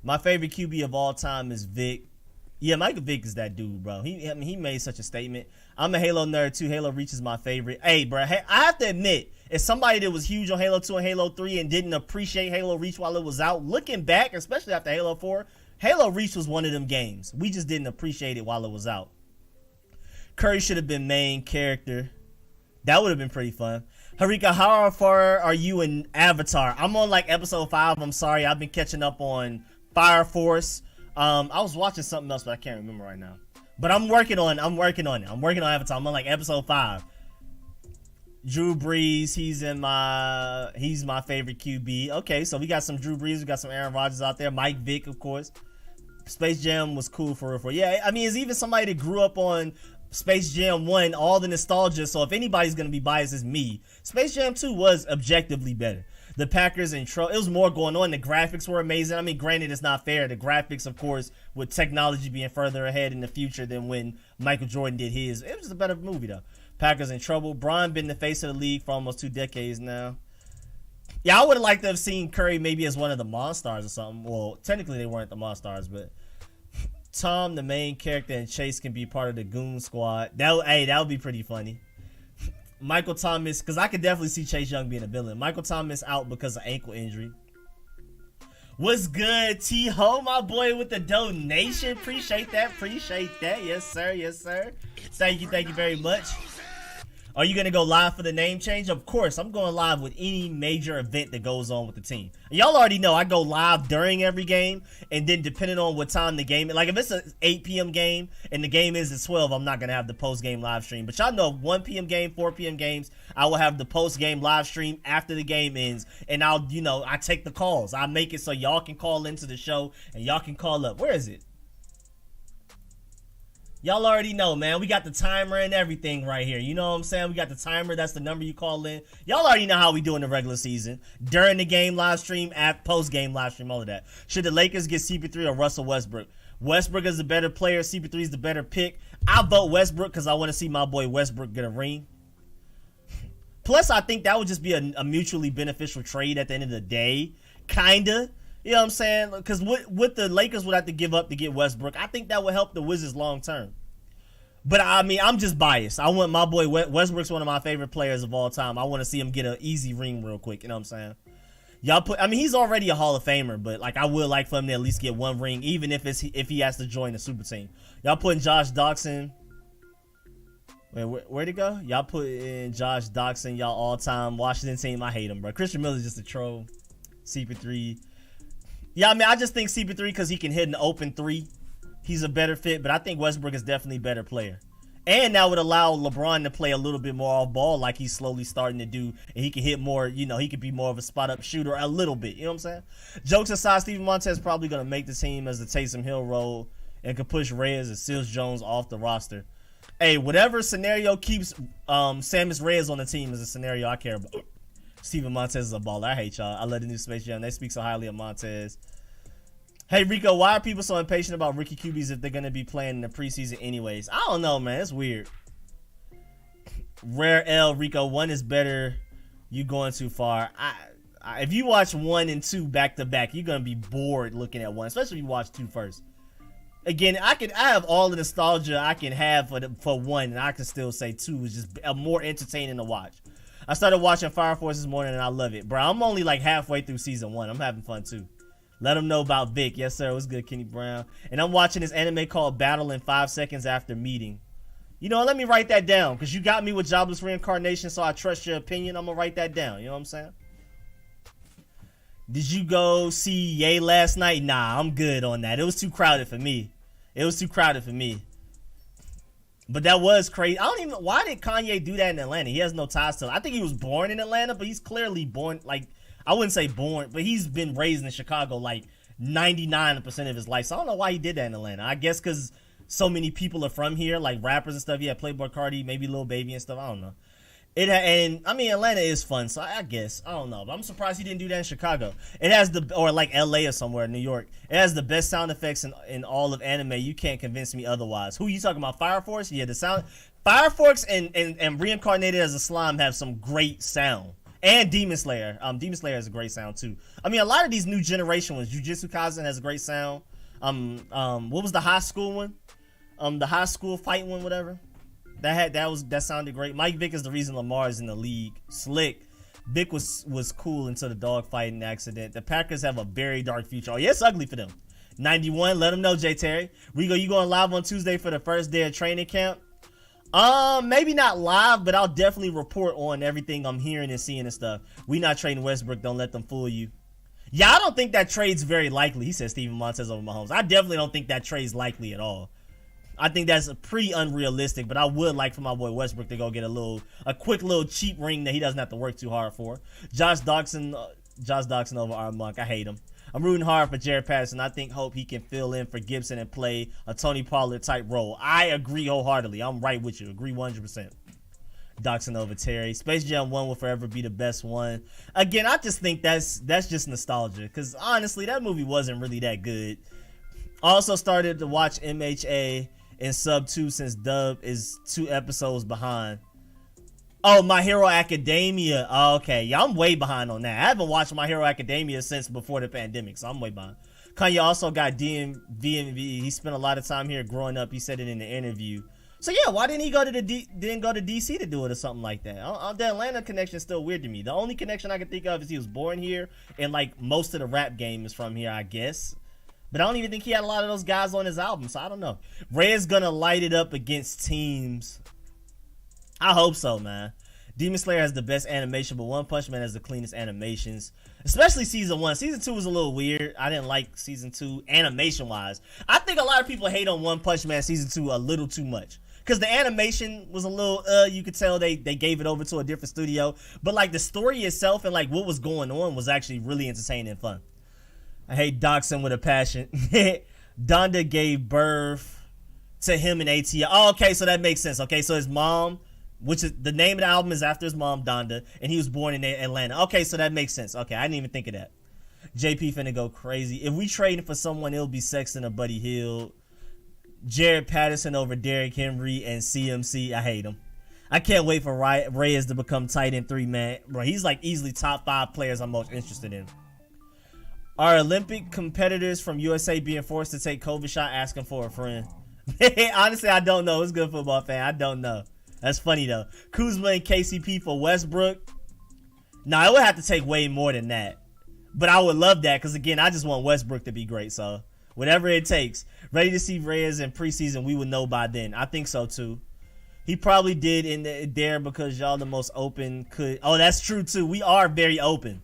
My favorite QB of all time is Vic. Yeah, Michael Vick is that dude, bro. He made such a statement. I'm a Halo nerd, too. Halo Reach is my favorite. Hey, bro, I have to admit, as somebody that was huge on Halo 2 and Halo 3 and didn't appreciate Halo Reach while it was out, looking back, especially after Halo 4, Halo Reach was one of them games. We just didn't appreciate it while it was out. Curry should have been main character. That would have been pretty fun. Harika, how far are you in Avatar? I'm on like episode 5. I'm sorry. I've been catching up on Fire Force. I was watching something else, but I can't remember right now. But I'm working on it. I'm working on Avatar. I'm on like episode 5. Drew Brees, he's my favorite QB. Okay, so we got some Drew Brees, we got some Aaron Rodgers out there. Mike Vick, of course. Space Jam was cool for real. Yeah, I mean, it's even somebody that grew up on Space Jam 1, all the nostalgia, so if anybody's going to be biased, it's me. Space Jam 2 was objectively better. The Packers and it was more going on. The graphics were amazing. I mean, granted, it's not fair. The graphics, of course, with technology being further ahead in the future than when Michael Jordan did his. It was a better movie, though. Packers in trouble. Brian been the face of the league for almost 2 decades now. Yeah, I would have liked to have seen Curry maybe as one of the Monstars or something. Well, technically they weren't the Monstars, but Tom, the main character, and Chase can be part of the Goon Squad. That would be pretty funny. Michael Thomas, because I could definitely see Chase Young being a villain. Michael Thomas out because of ankle injury. What's good, T-Ho, my boy, with the donation? Appreciate that. Yes, sir. Yes, sir. Thank you very much. Are you going to go live for the name change? Of course, I'm going live with any major event that goes on with the team. Y'all already know I go live during every game, and then depending on what time the game, like if it's an 8 p.m. game and the game is at 12, I'm not going to have the post-game live stream. But y'all know 1 p.m. game, 4 p.m. games, I will have the post-game live stream after the game ends, and I take the calls. I make it so y'all can call into the show, and y'all can call up. Where is it? Y'all already know, man. We got the timer and everything right here. You know what I'm saying? We got the timer. That's the number you call in. Y'all already know how we do in the regular season. During the game live stream, at post-game live stream, all of that. Should the Lakers get CP3 or Russell Westbrook? Westbrook is the better player. CP3 is the better pick. I vote Westbrook because I want to see my boy Westbrook get a ring. Plus, I think that would just be a mutually beneficial trade at the end of the day. Kinda. You know what I'm saying? Because what the Lakers would have to give up to get Westbrook, I think that would help the Wizards long term. But, I mean, I'm just biased. I want my boy Westbrook's one of my favorite players of all time. I want to see him get an easy ring real quick. You know what I'm saying? Y'all put. I mean, he's already a Hall of Famer, but like I would like for him to at least get one ring, even if he has to join the super team. Y'all putting Josh Doxson. Wait, where'd it go? Y'all put in Josh Doxson, y'all all-time Washington team. I hate him, bro. Christian Miller's just a troll. CP3. Yeah, I mean, I just think CP3 because he can hit an open three. He's a better fit, but I think Westbrook is definitely a better player. And that would allow LeBron to play a little bit more off ball like he's slowly starting to do. And he can hit more, you know, he could be more of a spot-up shooter a little bit. You know what I'm saying? Jokes aside, Steven Montez probably going to make the team as the Taysom Hill role and could push Reyes and Seals Jones off the roster. Hey, whatever scenario keeps Samus Reyes on the team is a scenario I care about. Steven Montez is a baller. I hate y'all. I love the new Space Jam. They speak so highly of Montez. Hey, Rico, why are people so impatient about rookie QBs if they're going to be playing in the preseason anyways? I don't know, man. It's weird. Rare L, Rico, 1 is better. You going too far. If you watch 1 and 2 back-to-back, you're going to be bored looking at 1, especially if you watch 2 first. Again, I have all the nostalgia I can have for 1, and I can still say 2 is just more entertaining to watch. I started watching Fire Force this morning, and I love it. Bro, I'm only like halfway through season 1. I'm having fun, too. Let them know about Vic. Yes, sir. What's good, Kenny Brown? And I'm watching this anime called Battle in 5 Seconds After Meeting. You know, let me write that down, because you got me with Jobless Reincarnation, so I trust your opinion. I'm going to write that down. You know what I'm saying? Did you go see Ye last night? Nah, I'm good on that. It was too crowded for me. But that was crazy. Why did Kanye do that in Atlanta? He has no ties to it. I think he was born in Atlanta, but he's clearly born, like, I wouldn't say born, but he's been raised in Chicago like 99% of his life. So I don't know why he did that in Atlanta. I guess because so many people are from here, like rappers and stuff. Yeah, Playboy Cardi, maybe Lil Baby and stuff. I don't know. And I mean, Atlanta is fun, so I guess. I don't know. But I'm surprised he didn't do that in Chicago. It has or like LA or somewhere in New York. It has the best sound effects in all of anime. You can't convince me otherwise. Who you talking about? Fire Force? Yeah, the sound. Fire Force and Reincarnated as a Slime have some great sound. And Demon Slayer. Demon Slayer has a great sound too. I mean, a lot of these new generation ones. Jujutsu Kaisen has a great sound. What was the high school one? The high school fight one, whatever. That sounded great. Mike Vick is the reason Lamar is in the league. Slick. Vick was cool until the dog fighting accident. The Packers have a very dark future. Oh yeah, it's ugly for them. 91. Let them know, J Terry. Rico, you going live on Tuesday for the first day of training camp? Maybe not live, but I'll definitely report on everything I'm hearing and seeing and stuff. We not trading Westbrook. Don't let them fool you. Yeah, I don't think that trade's very likely. He said Steven Montez over Mahomes. I definitely don't think that trade's likely at all. I think that's pretty unrealistic, but I would like for my boy Westbrook to go get a quick little cheap ring that he doesn't have to work too hard for. Josh Doxson over our Monk. I hate him. I'm rooting hard for Jared Patterson. I hope he can fill in for Gibson and play a Tony Pollard type role. I agree wholeheartedly. I'm right with you. Agree 100%. Doxson over Terry. Space Jam 1 will forever be the best one. Again, I just think that's just nostalgia, because honestly, that movie wasn't really that good. Also started to watch MHA in sub 2 since Dub is 2 episodes behind. Oh, My Hero Academia. Oh, okay. Yeah, I'm way behind on that. I haven't watched My Hero Academia since before the pandemic, so I'm way behind. Kanye also got DMV. He spent a lot of time here growing up. He said it in the interview. So yeah, why didn't he go to DC to do it or something like that? The Atlanta connection is still weird to me. The only connection I can think of is he was born here, and like most of the rap game is from here, I guess. But I don't even think he had a lot of those guys on his album, so I don't know. Ray is gonna light it up against teams. I hope so, man. Demon Slayer has the best animation, but One Punch Man has the cleanest animations. Especially season 1. Season 2 was a little weird. I didn't like season 2 animation-wise. I think a lot of people hate on One Punch Man season 2 a little too much. Because the animation was a little, you could tell they gave it over to a different studio. But like the story itself and like what was going on was actually really entertaining and fun. I hate Doxson with a passion. Donda gave birth to him in ATL. Oh, okay, so that makes sense. Okay, so his mom, which is the name of the album is after his mom, Donda, and he was born in Atlanta. Okay, so that makes sense. Okay, I didn't even think of that. JP finna go crazy. If we trading for someone, it'll be Sexton or Buddy Hield. Jared Patterson over Derrick Henry and CMC. I hate him. I can't wait for Reyes to become tight end 3, man. Bro, he's like easily top 5 players I'm most interested in. Are Olympic competitors from USA being forced to take COVID shot asking for a friend? Honestly, I don't know. It's good football fan. I don't know. That's funny though. Kuzma and KCP for Westbrook. Nah, it would have to take way more than that. But I would love that because, again, I just want Westbrook to be great. So whatever it takes. Ready to see Reyes in preseason. We would know by then. I think so, too. He probably did in there because y'all the most open could. Oh, that's true, too. We are very open.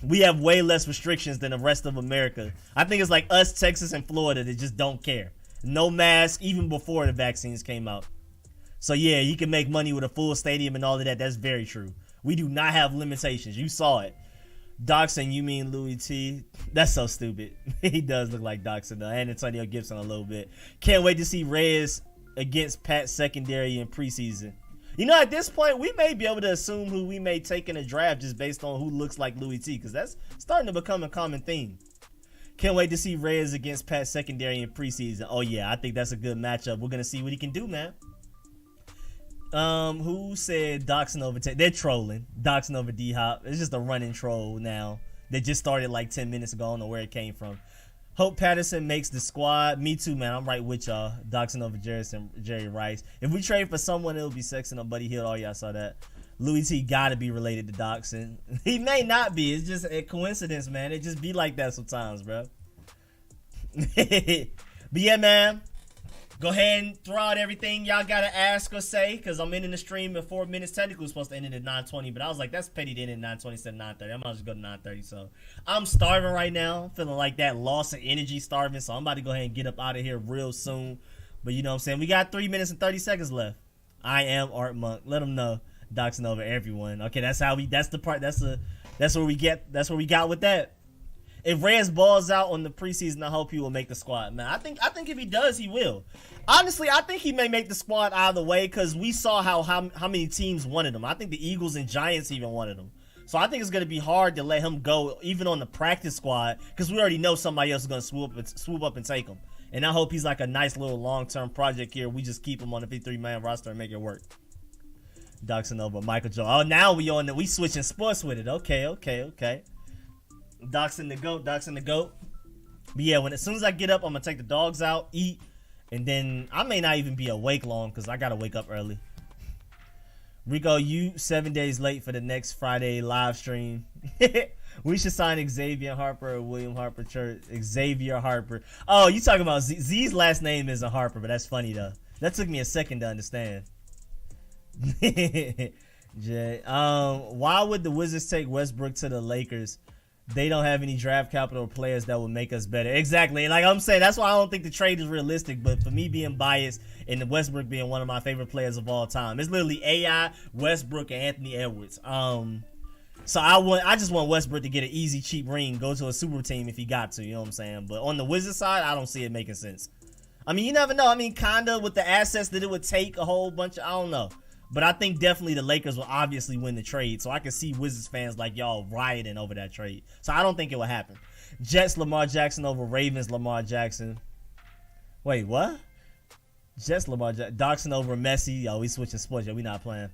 We have way less restrictions than the rest of America. I think it's like us, Texas, and Florida that just don't care. No mask, even before the vaccines came out. So, yeah, you can make money with a full stadium and all of that. That's very true. We do not have limitations. You saw it. Doxson, you mean Louis T? That's so stupid. He does look like Doxson, though. And Antonio Gibson a little bit. Can't wait to see Reyes against Pat secondary in preseason. You know, at this point, we may be able to assume who we may take in a draft just based on who looks like Louis T, because that's starting to become a common theme. Can't wait to see Reyes against Pat secondary in preseason. Oh, yeah, I think that's a good matchup. We're going to see what he can do, man. Who said Doxson over They're trolling. Doxson over D-Hop. It's just a running troll now. They just started like 10 minutes ago. I don't know where it came from. Hope Patterson makes the squad. Me too, man. I'm right with y'all. Doxson over Jerry Rice. If we trade for someone, it'll be Sexton or Buddy Hield. Oh, y'all saw that. Louis T got to be related to Doxson. He may not be. It's just a coincidence, man. It just be like that sometimes, bro. But yeah, man. Go ahead and throw out everything y'all got to ask or say, because I'm ending the stream in 4 minutes. Technically, we're supposed to end it at 9:20, but I was like, that's petty to end at 9:20 instead of 9:30. I might just go to 9:30. So I'm starving right now. I'm feeling like that loss of energy starving. So I'm about to go ahead and get up out of here real soon. But you know what I'm saying? We got 3 minutes and 30 seconds left. I am Art Monk. Let them know. Doxing over everyone. Okay, that's the part. That's where we got with that. If Reyes balls out on the preseason, I hope he will make the squad, man. I think if he does, he will. Honestly, I think he may make the squad either way because we saw how many teams wanted him. I think the Eagles and Giants even wanted him. So I think it's going to be hard to let him go even on the practice squad because we already know somebody else is going to swoop up and take him. And I hope he's like a nice little long-term project here. We just keep him on the 53-man roster and make it work. Doxson over Michael Joe. Oh, now we switching sports with it. Okay. Doxson the GOAT. But yeah, as soon as I get up, I'm going to take the dogs out, eat, and then I may not even be awake long because I got to wake up early. Rico, you 7 days late for the next Friday live stream. We should sign Xavier Harper or William Harper Church. Xavier Harper. Oh, you talking about Z's last name isn't Harper, but that's funny though. That took me a second to understand. Jay, why would the Wizards take Westbrook to the Lakers? They don't have any draft capital or players that will make us better. Exactly. Like I'm saying, that's why I don't think the trade is realistic. But for me being biased and the Westbrook being one of my favorite players of all time, it's literally AI, Westbrook, and Anthony Edwards. So I just want Westbrook to get an easy, cheap ring, go to a super team if he got to. You know what I'm saying? But on the Wizards side, I don't see it making sense. I mean, you never know. I mean, kinda with the assets that it would take a whole bunch of, I don't know. But I think definitely the Lakers will obviously win the trade. So I can see Wizards fans like y'all rioting over that trade. So I don't think it will happen. Jets Lamar Jackson over Ravens Lamar Jackson. Wait, what? Jets Lamar Jackson. Doxson over Messi. Yo, we switching sports. Yo, we not playing.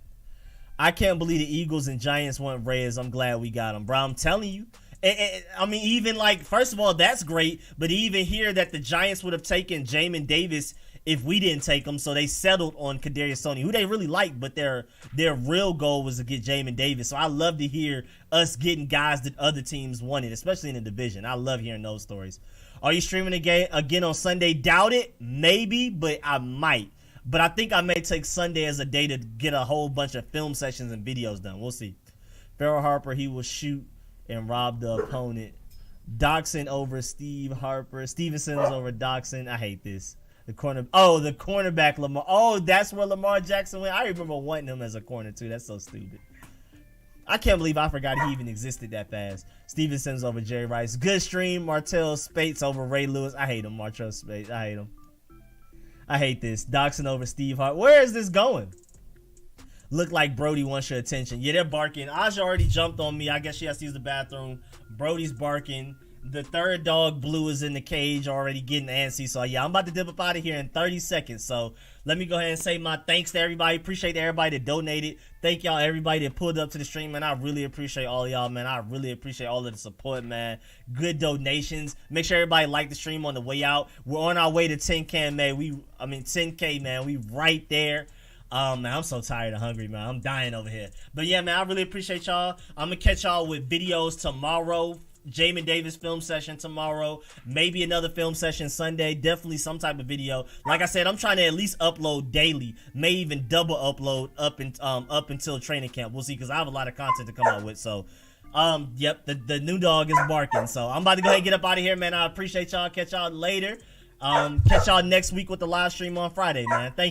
I can't believe the Eagles and Giants want Reyes. I'm glad we got him. Bro, I'm telling you. I mean, even like, first of all, that's great. But even here that the Giants would have taken Jamin Davis if we didn't take them, so they settled on Kadarius Toney, who they really liked, but their real goal was to get Jamin Davis. So I love to hear us getting guys that other teams wanted, especially in the division. I love hearing those stories. Are you streaming again on Sunday? Doubt it. Maybe, but I might. But I think I may take Sunday as a day to get a whole bunch of film sessions and videos done. We'll see. Farrell Harper, he will shoot and rob the opponent. Doxson over Steve Harper. Stevenson is over Doxson. I hate this. The cornerback Lamar. Oh, that's where Lamar Jackson went. I remember wanting him as a corner too. That's so stupid. I can't believe I forgot he even existed that fast. Stevenson's over Jerry Rice. Good stream. Martell Spates over Ray Lewis. I hate him. Martell Spates. I hate him. I hate this. Doxson over Steve Hart. Where is this going? Look like Brody wants your attention. Yeah, they're barking. Aja already jumped on me. I guess she has to use the bathroom. Brody's barking. The third dog, Blue, is in the cage already getting antsy. So, yeah, I'm about to dip up out of here in 30 seconds. So, let me go ahead and say my thanks to everybody. Appreciate everybody that donated. Thank y'all, everybody that pulled up to the stream, man. I really appreciate all of y'all, man. I really appreciate all of the support, man. Good donations. Make sure everybody like the stream on the way out. We're on our way to 10K, man. 10K, man. We right there. Man, I'm so tired and hungry, man. I'm dying over here. But, yeah, man, I really appreciate y'all. I'm going to catch y'all with videos tomorrow. Jamin Davis film session tomorrow. Maybe another film session Sunday. Definitely some type of video. Like I said, I'm trying to at least upload daily. May even double upload up until training camp. We'll see, because I have a lot of content to come out with. So, yep, the new dog is barking. So I'm about to go ahead and get up out of here, man. I appreciate y'all. Catch y'all later. Catch y'all next week with the live stream on Friday, man. Thank you.